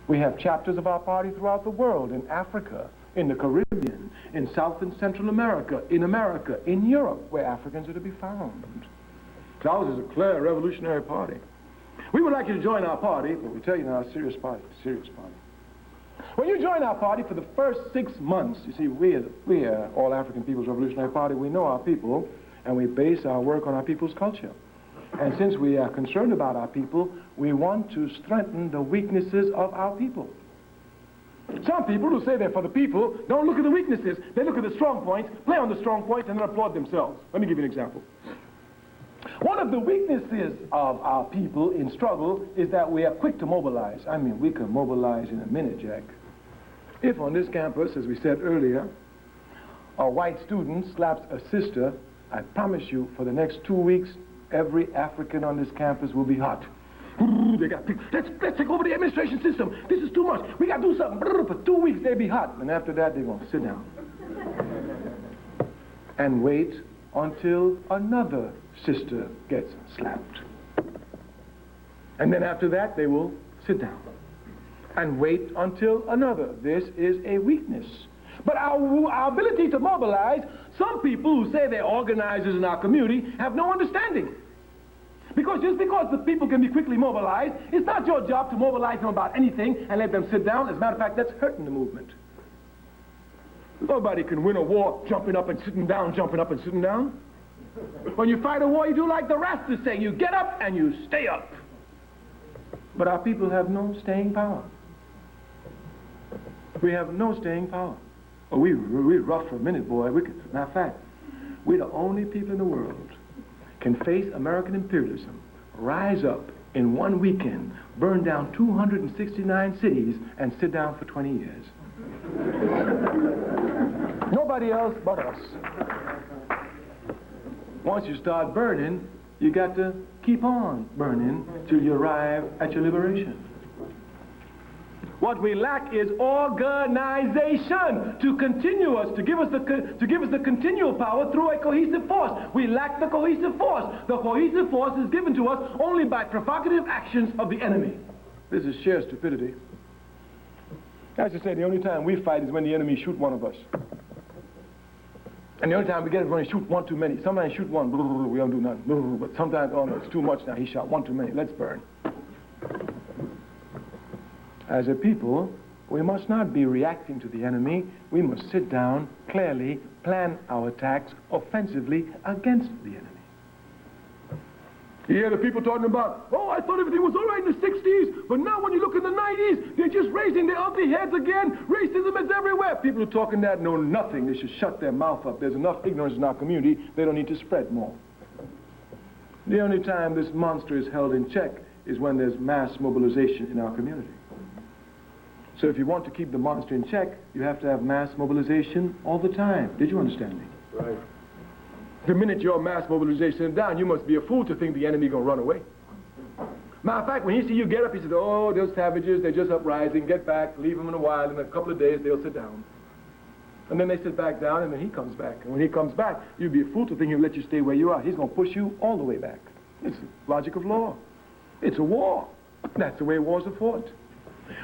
We have chapters of our party throughout the world, in Africa, in the Caribbean, in South and Central America, in Europe, where Africans are to be found. Ours is a clear revolutionary party. We would like you to join our party, but we tell you now, serious party. When you join our party for the first 6 months, you see, we are All African People's Revolutionary Party, we know our people, and we base our work on our people's culture. And since we are concerned about our people, we want to strengthen the weaknesses of our people. Some people who say they're for the people don't look at the weaknesses. They look at the strong points, play on the strong points, and then applaud themselves. Let me give you an example. One of the weaknesses of our people in struggle is that we are quick to mobilize. I mean, we can mobilize in a minute, Jack. If on this campus, as we said earlier, a white student slaps a sister, I promise you, for the next 2 weeks, every African on this campus will be hot. They got, let's take over the administration system. This is too much. We got to do something. For 2 weeks, they'll be hot. And after that, they're going to sit down and wait until another sister gets slapped. And then after that, they will sit down and wait until another. This is a weakness. But our ability to mobilize, some people who say they're organizers in our community have no understanding. Because just because the people can be quickly mobilized, it's not your job to mobilize them about anything and let them sit down. As a matter of fact, that's hurting the movement. Nobody can win a war jumping up and sitting down, jumping up and sitting down. When you fight a war, you do like the Rastas say, you get up and you stay up. But our people have no staying power. We have no staying power. Oh, we're rough for a minute, boy. Matter of fact, we're the only people in the world can face American imperialism, rise up in 1 weekend, burn down 269 cities, and sit down for 20 years. Nobody else but us. Once you start burning, you got to keep on burning till you arrive at your liberation. What we lack is organization to continue us, to give us the continual power through a cohesive force. We lack the cohesive force. The cohesive force is given to us only by provocative actions of the enemy. This is sheer stupidity. I should say the only time we fight is when the enemy shoot one of us. And the only time we get it is when he shoot one too many. Sometimes shoot one, we don't do nothing. But sometimes, oh no, it's too much now. He shot one too many. Let's burn. As a people, we must not be reacting to the enemy. We must sit down, clearly plan our attacks offensively against the enemy. You hear the people talking about, oh, I thought everything was all right in the 60s, but now when you look in the 90s, they're just raising their ugly heads again. Racism is everywhere. People who are talking that know nothing. They should shut their mouth up. There's enough ignorance in our community. They don't need to spread more. The only time this monster is held in check is when there's mass mobilization in our community. So if you want to keep the monster in check, you have to have mass mobilization all the time. Did you understand me? Right. The minute your mass mobilization is down, you must be a fool to think the enemy gonna run away. Matter of fact, when he see you get up, he says, oh, those savages, they're just uprising, get back, leave them in a while, in a couple of days they'll sit down. And then they sit back down, and then he comes back. And when he comes back, you'd be a fool to think he'll let you stay where you are. He's gonna push you all the way back. It's the logic of law. It's a war. That's the way wars are fought.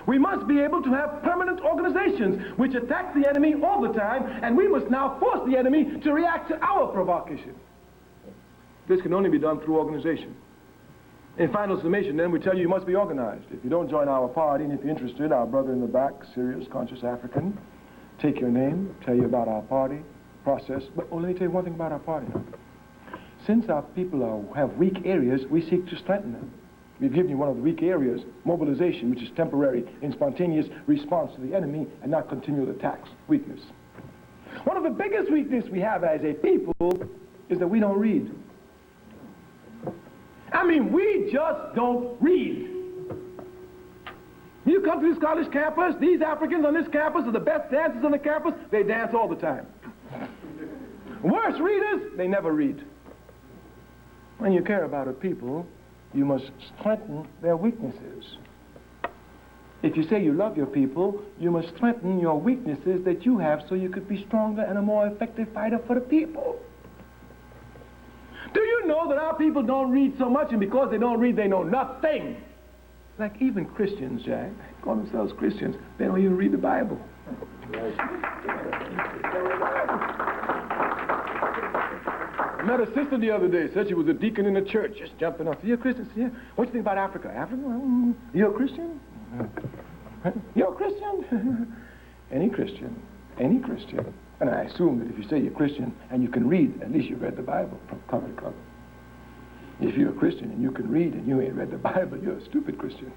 We must be able to have permanent organizations which attack the enemy all the time, and we must now force the enemy to react to our provocation. This can only be done through organization. In final summation, then, we tell you you must be organized. If you don't join our party, and if you're interested, our brother in the back, serious, conscious African, take your name, tell you about our party, process. But let me tell you one thing about our party now. Since our people have weak areas, we seek to strengthen them. We've given you one of the weak areas, mobilization, which is temporary in spontaneous response to the enemy and not continual attacks, weakness. One of the biggest weaknesses we have as a people is that we don't read. I mean, we just don't read. You come to this college campus, these Africans on this campus are the best dancers on the campus. They dance all the time. Worst readers, they never read. When you care about a people, you must strengthen their weaknesses. If you say you love your people, you must strengthen your weaknesses that you have so you could be stronger and a more effective fighter for the people. Do you know that our people don't read so much, and because they don't read, they know nothing? Like even Christians, Jack, call themselves Christians, they don't even read the Bible. I met a sister the other day, said she was a deacon in a church, just jumping up. You're a Christian? Yeah. What do you think about Africa? Africa? You're a Christian? You're a Christian? Any Christian. Any Christian. And I assume that if you say you're Christian and you can read, at least you've read the Bible from cover to cover. If you're a Christian and you can read and you ain't read the Bible, you're a stupid Christian.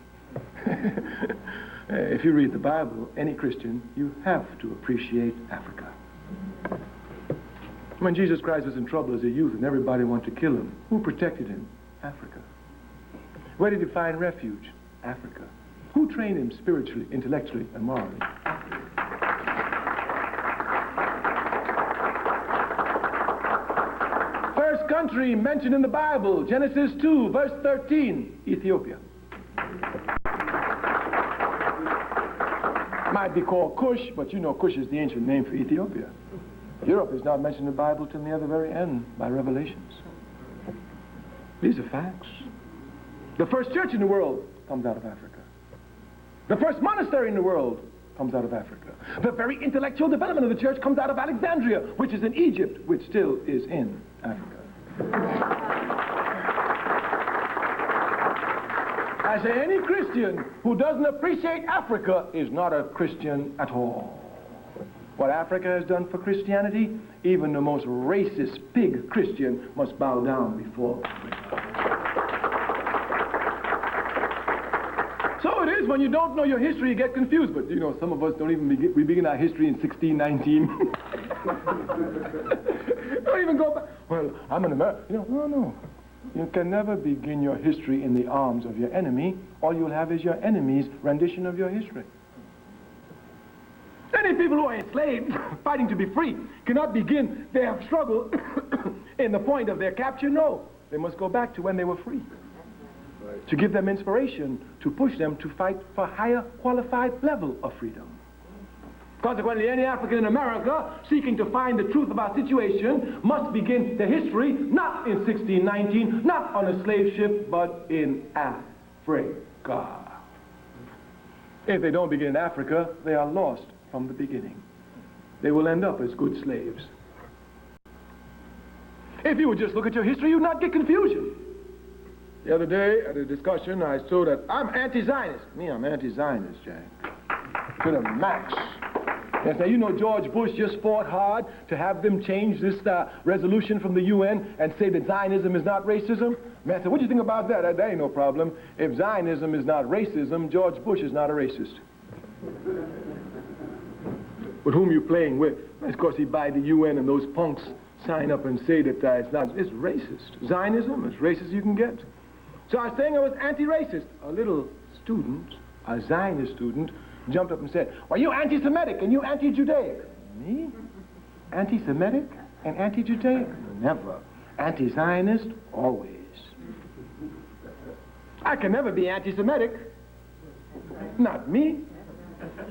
If you read the Bible, any Christian, you have to appreciate Africa. When Jesus Christ was in trouble as a youth and everybody wanted to kill him, who protected him? Africa. Where did he find refuge? Africa. Who trained him spiritually, intellectually, and morally? First country mentioned in the Bible, Genesis 2, verse 13, Ethiopia. Might be called Cush, but you know Cush is the ancient name for Ethiopia. Europe is not mentioned in the Bible till near the very end by Revelations. These are facts. The first church in the world comes out of Africa. The first monastery in the world comes out of Africa. The very intellectual development of the church comes out of Alexandria, which is in Egypt, which still is in Africa. I say any Christian who doesn't appreciate Africa is not a Christian at all. What Africa has done for Christianity, even the most racist pig Christian must bow down before. So it is when you don't know your history, you get confused. But you know, some of us don't even begin, we begin our history in 1619. Don't even go back. Well, I'm an American. You know, no. You can never begin your history in the arms of your enemy. All you'll have is your enemy's rendition of your history. Any people who are enslaved, fighting to be free, cannot begin their struggle in the point of their capture. No, they must go back to when they were free. Right. To give them inspiration, to push them to fight for a higher qualified level of freedom. Consequently, any African in America seeking to find the truth about situation must begin their history not in 1619, not on a slave ship, but in Africa. If they don't begin in Africa, they are lost from the beginning. They will end up as good slaves. If you would just look at your history, you'd not get confusion. The other day at a discussion, I saw that I'm anti-Zionist. Me, I'm anti-Zionist, Jack. To the max. Yes, now, you know George Bush just fought hard to have them change this resolution from the UN and say that Zionism is not racism. Man, I said, what do you think about that? That ain't no problem. If Zionism is not racism, George Bush is not a racist. With whom you playing with? Of course, he buy the UN and those punks sign up and say that it's racist. Zionism is racist as you can get. So I was saying I was anti-racist. A little student, a Zionist student, jumped up and said, well, you anti-Semitic and you anti-Judaic. Me? Anti-Semitic and anti-Judaic? Never. Anti-Zionist? Always. I can never be anti-Semitic. Not me.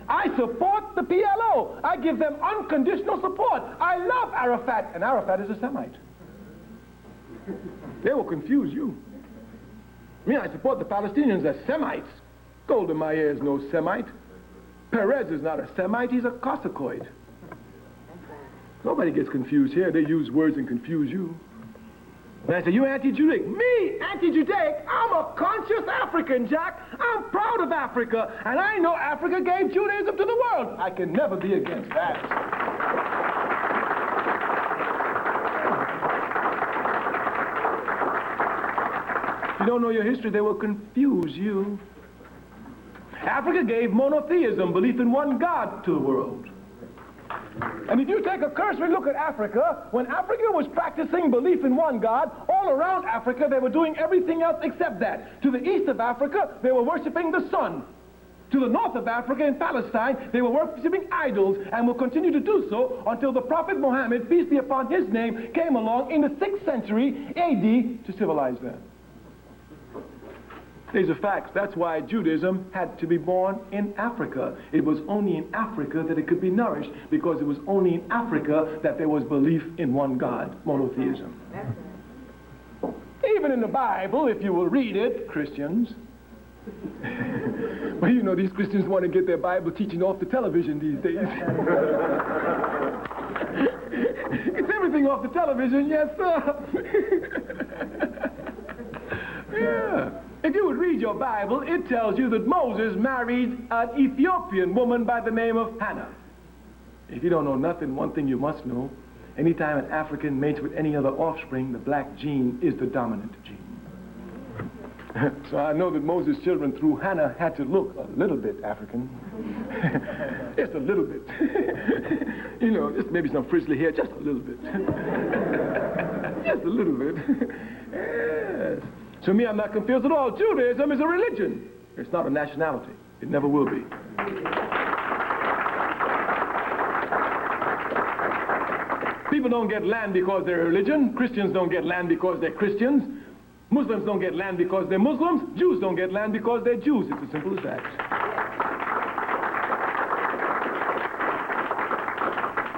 I support the PLO. I give them unconditional support. I love Arafat, and Arafat is a Semite. They will confuse you. I support the Palestinians as Semites. Golda Meir is no Semite. Perez is not a Semite, he's a Cossacoid. Nobody gets confused here. They use words and confuse you. And I say, you anti-Judaic? Me, anti-Judaic? I'm a conscious African, Jack. I'm proud of Africa, and I know Africa gave Judaism to the world. I can never be against that. If you don't know your history, they will confuse you. Africa gave monotheism, belief in one God, to the world. And if you take a cursory look at Africa, when Africa was practicing belief in one God, all around Africa they were doing everything else except that. To the east of Africa, they were worshiping the sun. To the north of Africa, in Palestine, they were worshiping idols and will continue to do so until the Prophet Muhammad, peace be upon his name, came along in the 6th century AD to civilize them. These are facts. That's why Judaism had to be born in Africa. It was only in Africa that it could be nourished, because it was only in Africa that there was belief in one God, monotheism. Even in the Bible, if you will read it, Christians. Well, you know, these Christians want to get their Bible teaching off the television these days. It's everything off the television, yes, sir. Yeah. If you would read your Bible, it tells you that Moses married an Ethiopian woman by the name of Hannah. If you don't know nothing, one thing you must know: anytime an African mates with any other offspring, the black gene is the dominant gene. So I know that Moses' children through Hannah had to look a little bit African. Just a little bit. You know, just maybe some frizzly hair, just a little bit. Just a little bit. Yes. To me, I'm not confused at all. Judaism is a religion. It's not a nationality. It never will be. People don't get land because they're a religion. Christians don't get land because they're Christians. Muslims don't get land because they're Muslims. Jews don't get land because they're Jews. It's as simple as that.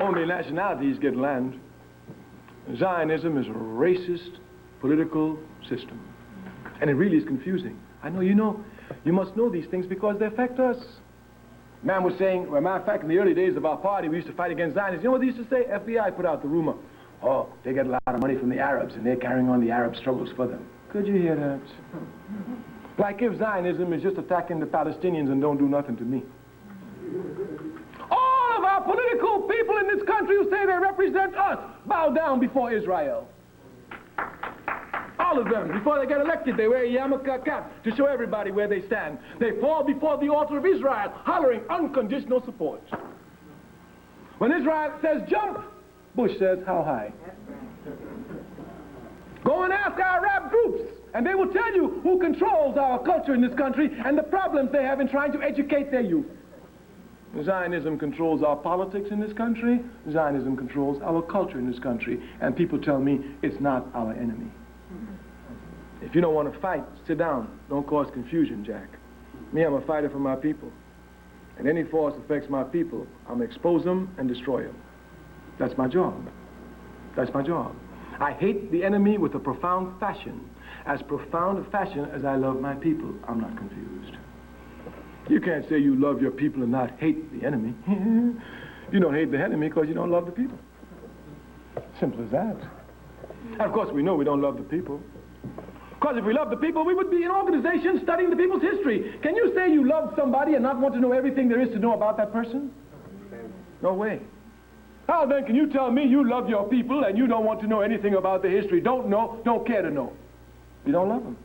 Only nationalities get land. Zionism is a racist political system. And it really is confusing. I know you know. You must know these things because they affect us. Man was saying, well, matter of fact, in the early days of our party, we used to fight against Zionists. You know what they used to say? FBI put out the rumor. Oh, they get a lot of money from the Arabs, and they're carrying on the Arab struggles for them. Could you hear that? Like if Zionism is just attacking the Palestinians and don't do nothing to me. All of our political people in this country who say they represent us bow down before Israel. All of them. Before they get elected, they wear a yarmulke cap to show everybody where they stand. They fall before the altar of Israel, hollering unconditional support. When Israel says jump, Bush says how high. Go and ask our Arab groups, and they will tell you who controls our culture in this country and the problems they have in trying to educate their youth. Zionism controls our politics in this country. Zionism controls our culture in this country. And people tell me it's not our enemy. If you don't want to fight, sit down. Don't cause confusion, Jack. Me, I'm a fighter for my people. And any force affects my people, I'm going to expose them and destroy them. That's my job. That's my job. I hate the enemy with a profound fashion. As profound a fashion as I love my people. I'm not confused. You can't say you love your people and not hate the enemy. You don't hate the enemy because you don't love the people. Simple as that. And of course, we know we don't love the people. Because if we love the people, we would be in organizations studying the people's history. Can you say you love somebody and not want to know everything there is to know about that person? No way. How then can you tell me you love your people and you don't want to know anything about their history? Don't know, don't care to know. You don't love them.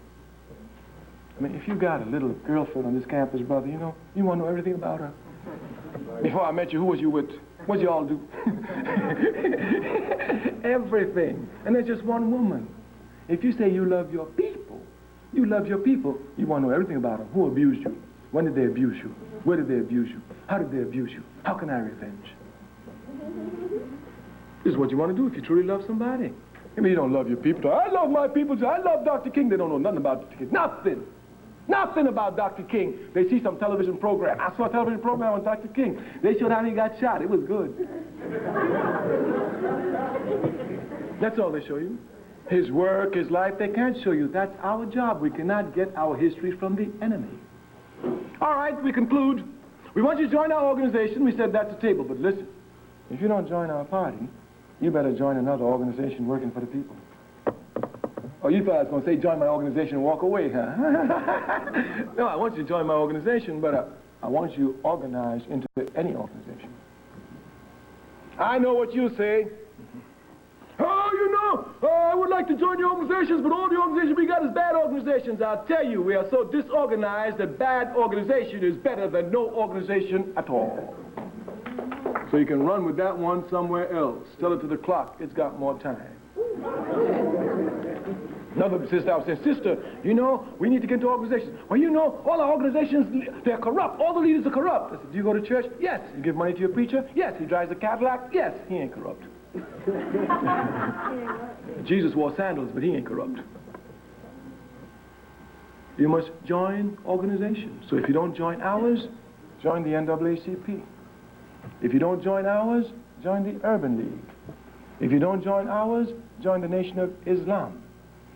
I mean, if you got a little girlfriend on this campus, brother, you know, you want to know everything about her. Before I met you, who was you with? What you all do? Everything. And there's just one woman. If you say you love your people, you love your people, you want to know everything about them. Who abused you? When did they abuse you? Where did they abuse you? How did they abuse you? How can I revenge? This is what you want to do if you truly love somebody. I mean, you don't love your people. I love my people. I love Dr. King. They don't know nothing about Dr. King. Nothing. Nothing about Dr. King. They see some television program. I saw a television program on Dr. King. They showed how he got shot. It was good. That's all they show you. His work, his life, they can't show you. That's our job. We cannot get our history from the enemy. All right, we conclude. We want you to join our organization. We said that's a table, but listen. If you don't join our party, you better join another organization working for the people. Oh, you thought I was going to say join my organization and walk away, huh? No, I want you to join my organization, but I want you organized into any organization. I know what you say. Oh, you know, I would like to join the organizations, but all the organizations we got is bad organizations. I'll tell you, we are so disorganized that bad organization is better than no organization at all. So you can run with that one somewhere else. Tell it to the clock, it's got more time. Another sister, I was saying, sister, you know, we need to get into organizations. Well, you know, all our organizations, they're corrupt. All the leaders are corrupt. I said, do you go to church? Yes. You give money to your preacher? Yes. He drives a Cadillac? Yes. He ain't corrupt. Jesus wore sandals, but he ain't corrupt. You must join organizations. So if you don't join ours, join the NAACP. If you don't join ours, join the Urban League. If you don't join ours, join the Nation of Islam.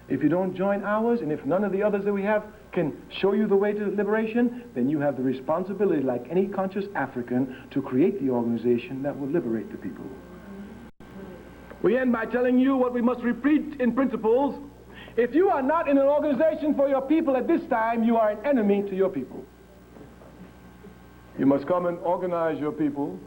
If you don't join ours, and if none of the others that we have can show you the way to liberation, then you have the responsibility, like any conscious African, to create the organization that will liberate the people. We end by telling you what we must repeat in principles. If you are not in an organization for your people at this time, you are an enemy to your people. You must come and organize your people.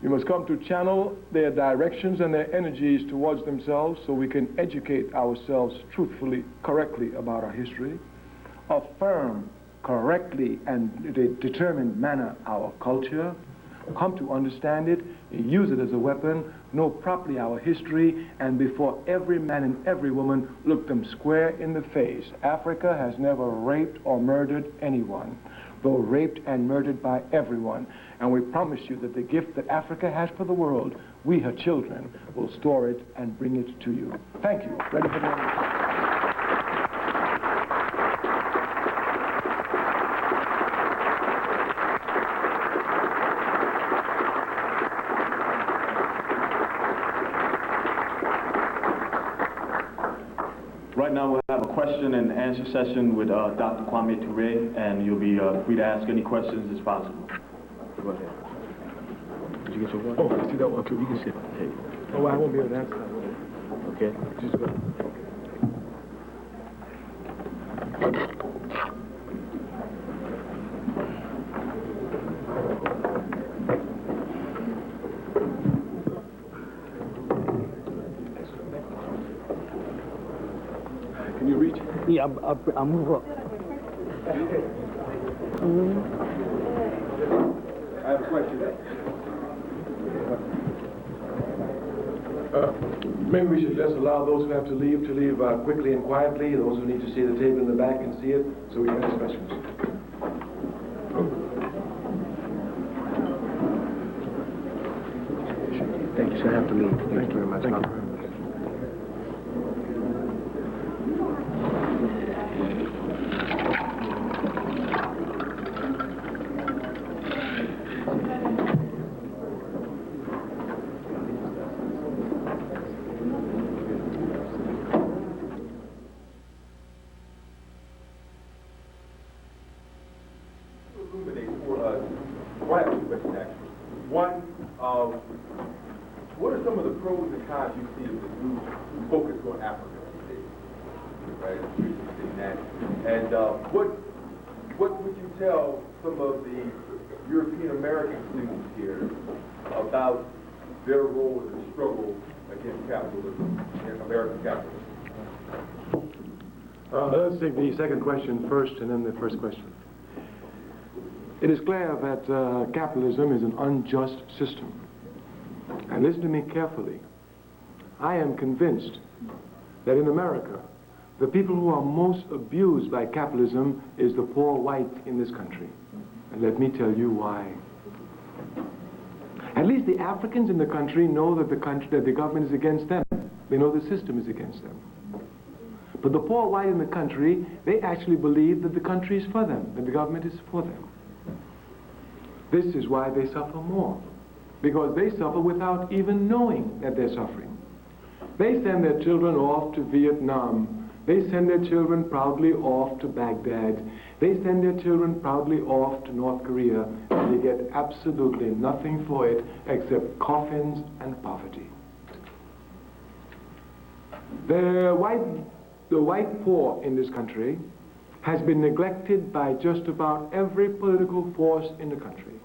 You must come to channel their directions and their energies towards themselves so we can educate ourselves truthfully, correctly about our history, affirm correctly and in a determined manner our culture, come to understand it, use it as a weapon, know properly our history, and before every man and every woman, look them square in the face. Africa has never raped or murdered anyone, though raped and murdered by everyone. And we promise you that the gift that Africa has for the world, we, her children, will store it and bring it to you. Thank you. Ready for the Right now we'll have a question and answer session with Dr. Kwame Ture, and you'll be free to ask any questions as possible. Go ahead. Did you get your water? Oh, I see that one too. You can sit at the table. Oh, I won't be able to answer that one. Okay. Just go. Can you reach? Yeah, I'll move up. I have a question. Maybe we should just allow those who have to leave quickly and quietly. Those who need to see the table in the back can see it, so we can ask questions. Thank you, sir. I have to leave. Thank you very much. Thank you very much. One, what are some of the pros and cons you see of this new focus on Africa today? Right, that. And what would you tell some of the European American students here about their role in the struggle against capitalism, and American capitalism? Let's take the second question first and then the first question. It is clear that capitalism is an unjust system. And listen to me carefully. I am convinced that in America, the people who are most abused by capitalism is the poor white in this country. And let me tell you why. At least the Africans in the country know that the government is against them. They know the system is against them. But the poor white in the country, they actually believe that the country is for them, that the government is for them. This is why they suffer more, because they suffer without even knowing that they're suffering. They send their children off to Vietnam. They send their children proudly off to Baghdad. They send their children proudly off to North Korea, and they get absolutely nothing for it except coffins and poverty. The white poor in this country has been neglected by just about every political force in the country.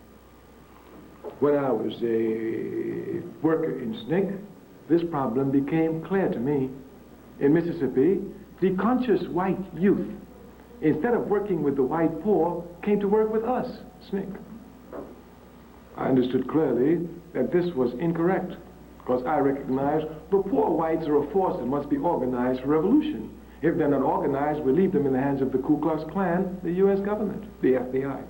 When I was a worker in SNCC, this problem became clear to me. In Mississippi, the conscious white youth, instead of working with the white poor, came to work with us, SNCC. I understood clearly that this was incorrect, because I recognized the poor whites are a force that must be organized for revolution. If they're not organized, we leave them in the hands of the Ku Klux Klan, the U.S. government, the FBI.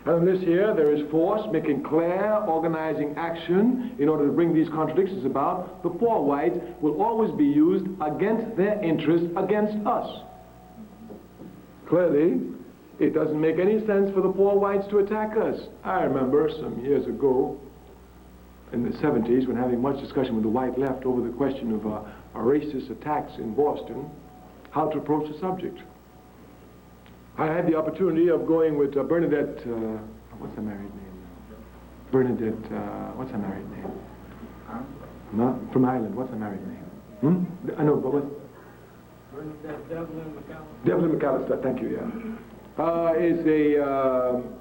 And this year, there is force making clear, organizing action in order to bring these contradictions about. The poor whites will always be used against their interests, against us. Clearly, it doesn't make any sense for the poor whites to attack us. I remember some years ago, in the 70s, when having much discussion with the white left over the question of racist attacks in Boston, how to approach the subject. I had the opportunity of going with Bernadette, what's her married name? Bernadette, what's her married name? No, from Ireland, what's her married name? I know, but what? Bernadette Devlin McAllister. Devlin McAllister, thank you, yeah.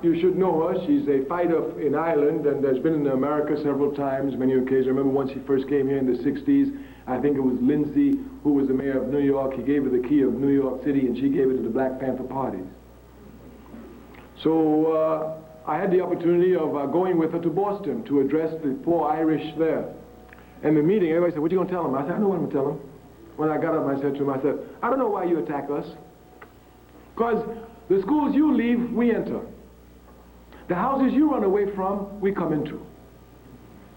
You should know her. She's a fighter in Ireland and has been in America several times, many occasions. I remember once she first came here in the 60s, I think it was Lindsay, who was the mayor of New York. He gave her the key of New York City, and she gave it to the Black Panther parties. So I had the opportunity of going with her to Boston to address the poor Irish there. And the meeting, everybody said, what are you going to tell them? I said, I know what I'm going to tell them. When I got up, I said to him, I said, I don't know why you attack us. Because the schools you leave, we enter. The houses you run away from, we come into.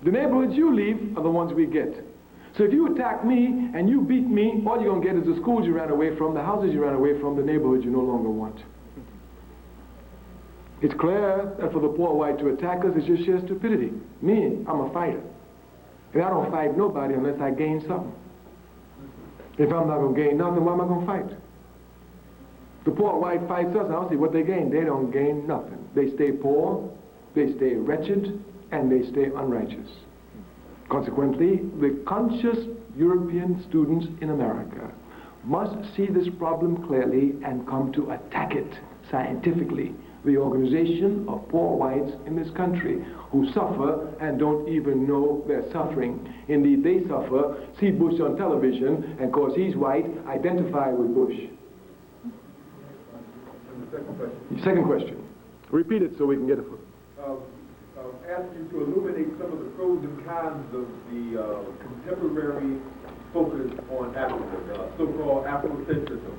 The neighborhoods you leave are the ones we get. So if you attack me and you beat me, all you're going to get is the schools you ran away from, the houses you ran away from, the neighborhoods you no longer want. It's clear that for the poor white to attack us is just sheer stupidity. Me, I'm a fighter. And I don't fight nobody unless I gain something. If I'm not going to gain nothing, why am I going to fight? The poor white fights us, and I don't see what they gain. They don't gain nothing. They stay poor, they stay wretched, and they stay unrighteous. Consequently, the conscious European students in America must see this problem clearly and come to attack it scientifically. The organization of poor whites in this country who suffer and don't even know they're suffering. Indeed, they suffer, see Bush on television, and because he's white, identify with Bush. Second question. Repeat it so we can get it. Ask you to illuminate some of the pros and cons of the contemporary focus on Africa, so-called Afrocentrism.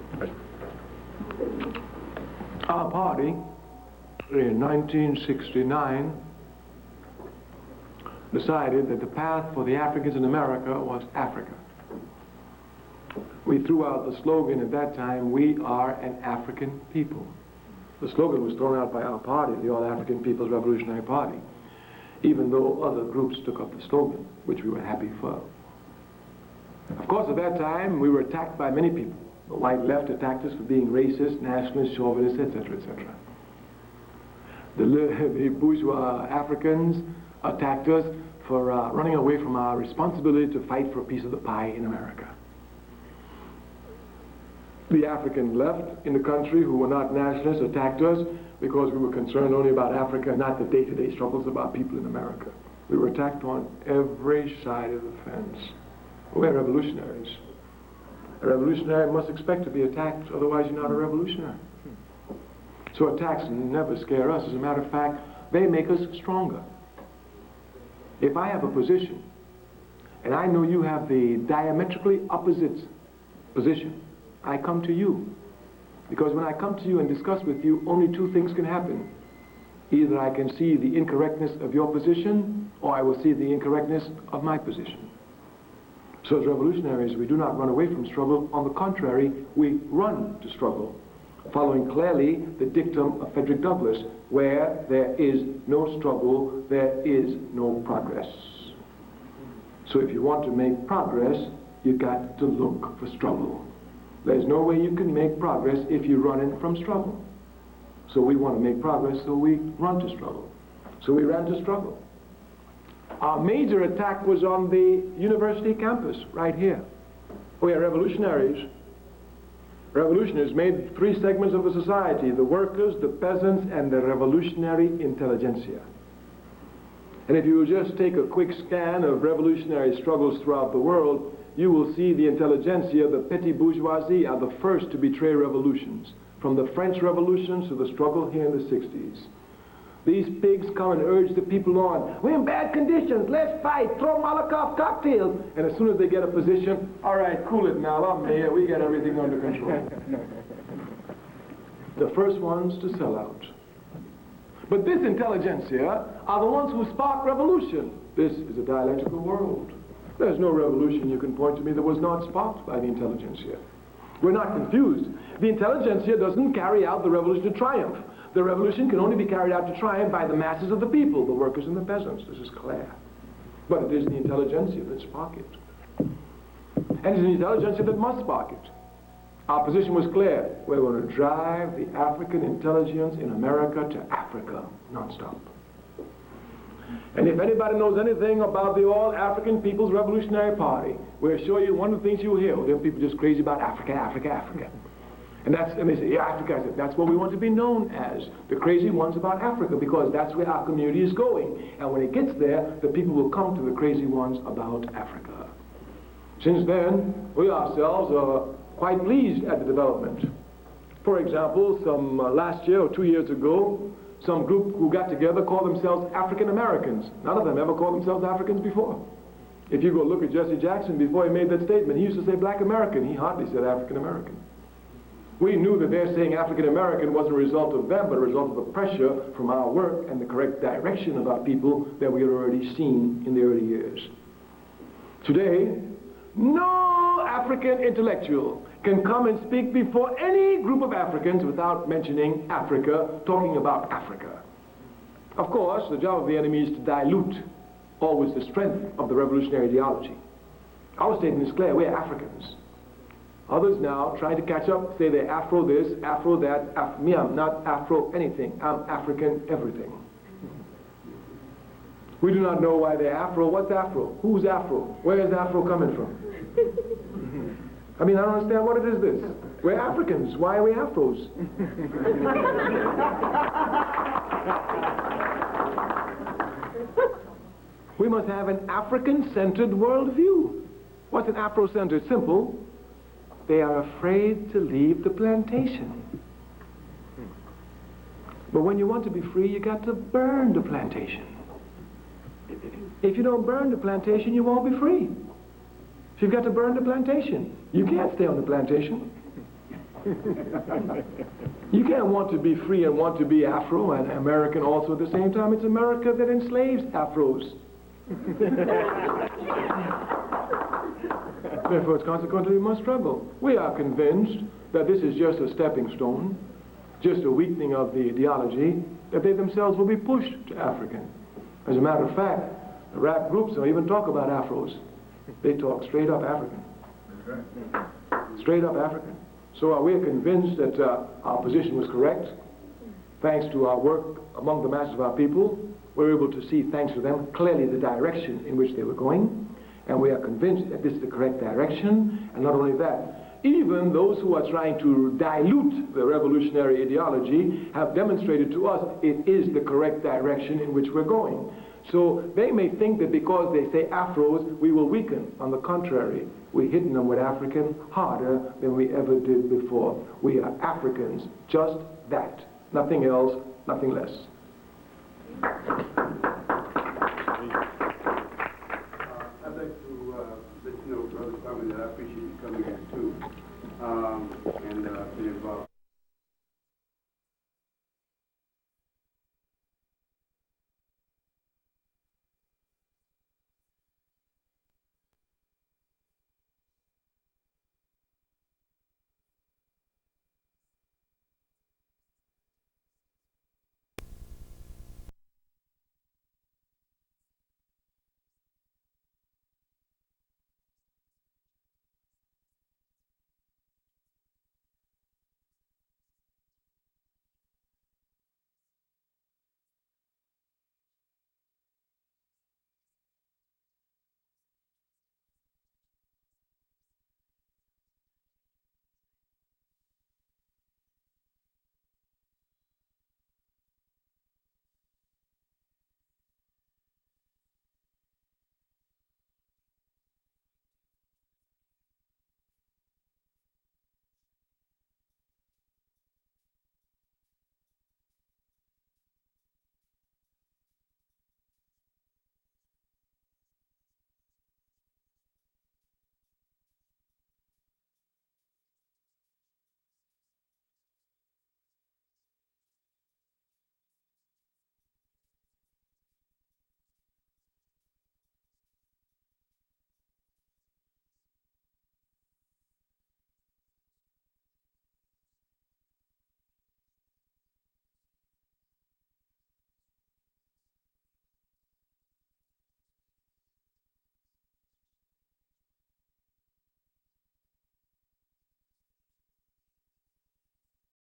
Our party, in 1969, decided that the path for the Africans in America was Africa. We threw out the slogan at that time, we are an African people. The slogan was thrown out by our party, the All African People's Revolutionary Party, even though other groups took up the slogan, which we were happy for. Of course, at that time, we were attacked by many people. The white left attacked us for being racist, nationalist, chauvinist, etc., etc. The bourgeois Africans attacked us for running away from our responsibility to fight for a piece of the pie in America. The African left in the country who were not nationalists attacked us because we were concerned only about Africa, not the day-to-day struggles about people in America. We were attacked on every side of the fence. We're revolutionaries. A revolutionary must expect to be attacked, otherwise you're not a revolutionary. So attacks never scare us. As a matter of fact, they make us stronger. If I have a position, and I know you have the diametrically opposite position, I come to you. Because when I come to you and discuss with you, only two things can happen. Either I can see the incorrectness of your position, or I will see the incorrectness of my position. So as revolutionaries, we do not run away from struggle. On the contrary, we run to struggle, following clearly the dictum of Frederick Douglass, where there is no struggle, there is no progress. So if you want to make progress, you've got to look for struggle. There's no way you can make progress if you're running from struggle. So we want to make progress, so we run to struggle. So we ran to struggle. Our major attack was on the university campus, right here. We are revolutionaries. Revolutionists made three segments of the society: the workers, the peasants, and the revolutionary intelligentsia. And if you will just take a quick scan of revolutionary struggles throughout the world, you will see the intelligentsia, the petty bourgeoisie, are the first to betray revolutions, from the French Revolution to the struggle here in the 60s. These pigs come and urge the people on. We're in bad conditions, let's fight, throw Molotov cocktails. And as soon as they get a position, all right, cool it now, I'm mayor, we got everything under control. The first ones to sell out. But this intelligentsia are the ones who spark revolution. This is a dialectical world. There's no revolution you can point to me that was not sparked by the intelligentsia. We're not confused. The intelligentsia doesn't carry out the revolution to triumph. The revolution can only be carried out to triumph by the masses of the people, the workers and the peasants. This is clear. But it is the intelligentsia that spark it. And it is the intelligentsia that must spark it. Our position was clear. We're going to drive the African intelligence in America to Africa, non-stop. And if anybody knows anything about the All-African People's Revolutionary Party, we'll assure you one of the things you'll hear, them people just crazy about Africa, Africa, Africa. And they say, yeah, Africa, I said, that's what we want to be known as, the crazy ones about Africa, because that's where our community is going. And when it gets there, the people will come to the crazy ones about Africa. Since then, we ourselves are quite pleased at the development. For example, last year or 2 years ago, some group who got together called themselves African Americans. None of them ever called themselves Africans before. If you go look at Jesse Jackson before he made that statement, he used to say Black American. He hardly said African American. We knew that their saying African American wasn't a result of them, but a result of the pressure from our work and the correct direction of our people that we had already seen in the early years. Today, no African intellectual can come and speak before any group of Africans without mentioning Africa, talking about Africa. Of course, the job of the enemy is to dilute always the strength of the revolutionary ideology. Our statement is clear: we're Africans. Others now trying to catch up, say they're Afro this, Afro that. Me, I'm not Afro anything. I'm African everything. We do not know why they're Afro. What's Afro? Who's Afro? Where is Afro coming from? I mean, I don't understand what it is this. We're Africans. Why are we Afros? We must have an African-centered worldview. What's an Afro-centered? Simple. They are afraid to leave the plantation. But when you want to be free, you got to burn the plantation. If you don't burn the plantation, you won't be free. So you've got to burn the plantation. You can't stay on the plantation. You can't want to be free and want to be Afro and American also at the same time. It's America that enslaves Afros. Therefore, consequently, we must struggle. We are convinced that this is just a stepping stone, just a weakening of the ideology, that they themselves will be pushed to African. As a matter of fact, the rap groups don't even talk about Afros. They talk straight up African. Straight up African. So we're convinced that our position was correct. Thanks to our work among the masses of our people, we're able to see, thanks to them, clearly the direction in which they were going. And we are convinced that this is the correct direction. And not only that, even those who are trying to dilute the revolutionary ideology have demonstrated to us it is the correct direction in which we're going. So they may think that because they say Afros, we will weaken. On the contrary, we're hitting them with African harder than we ever did before. We are Africans, just that. Nothing else, nothing less. I'd like to let you know, Brother Kwame, that I appreciate you coming here too. And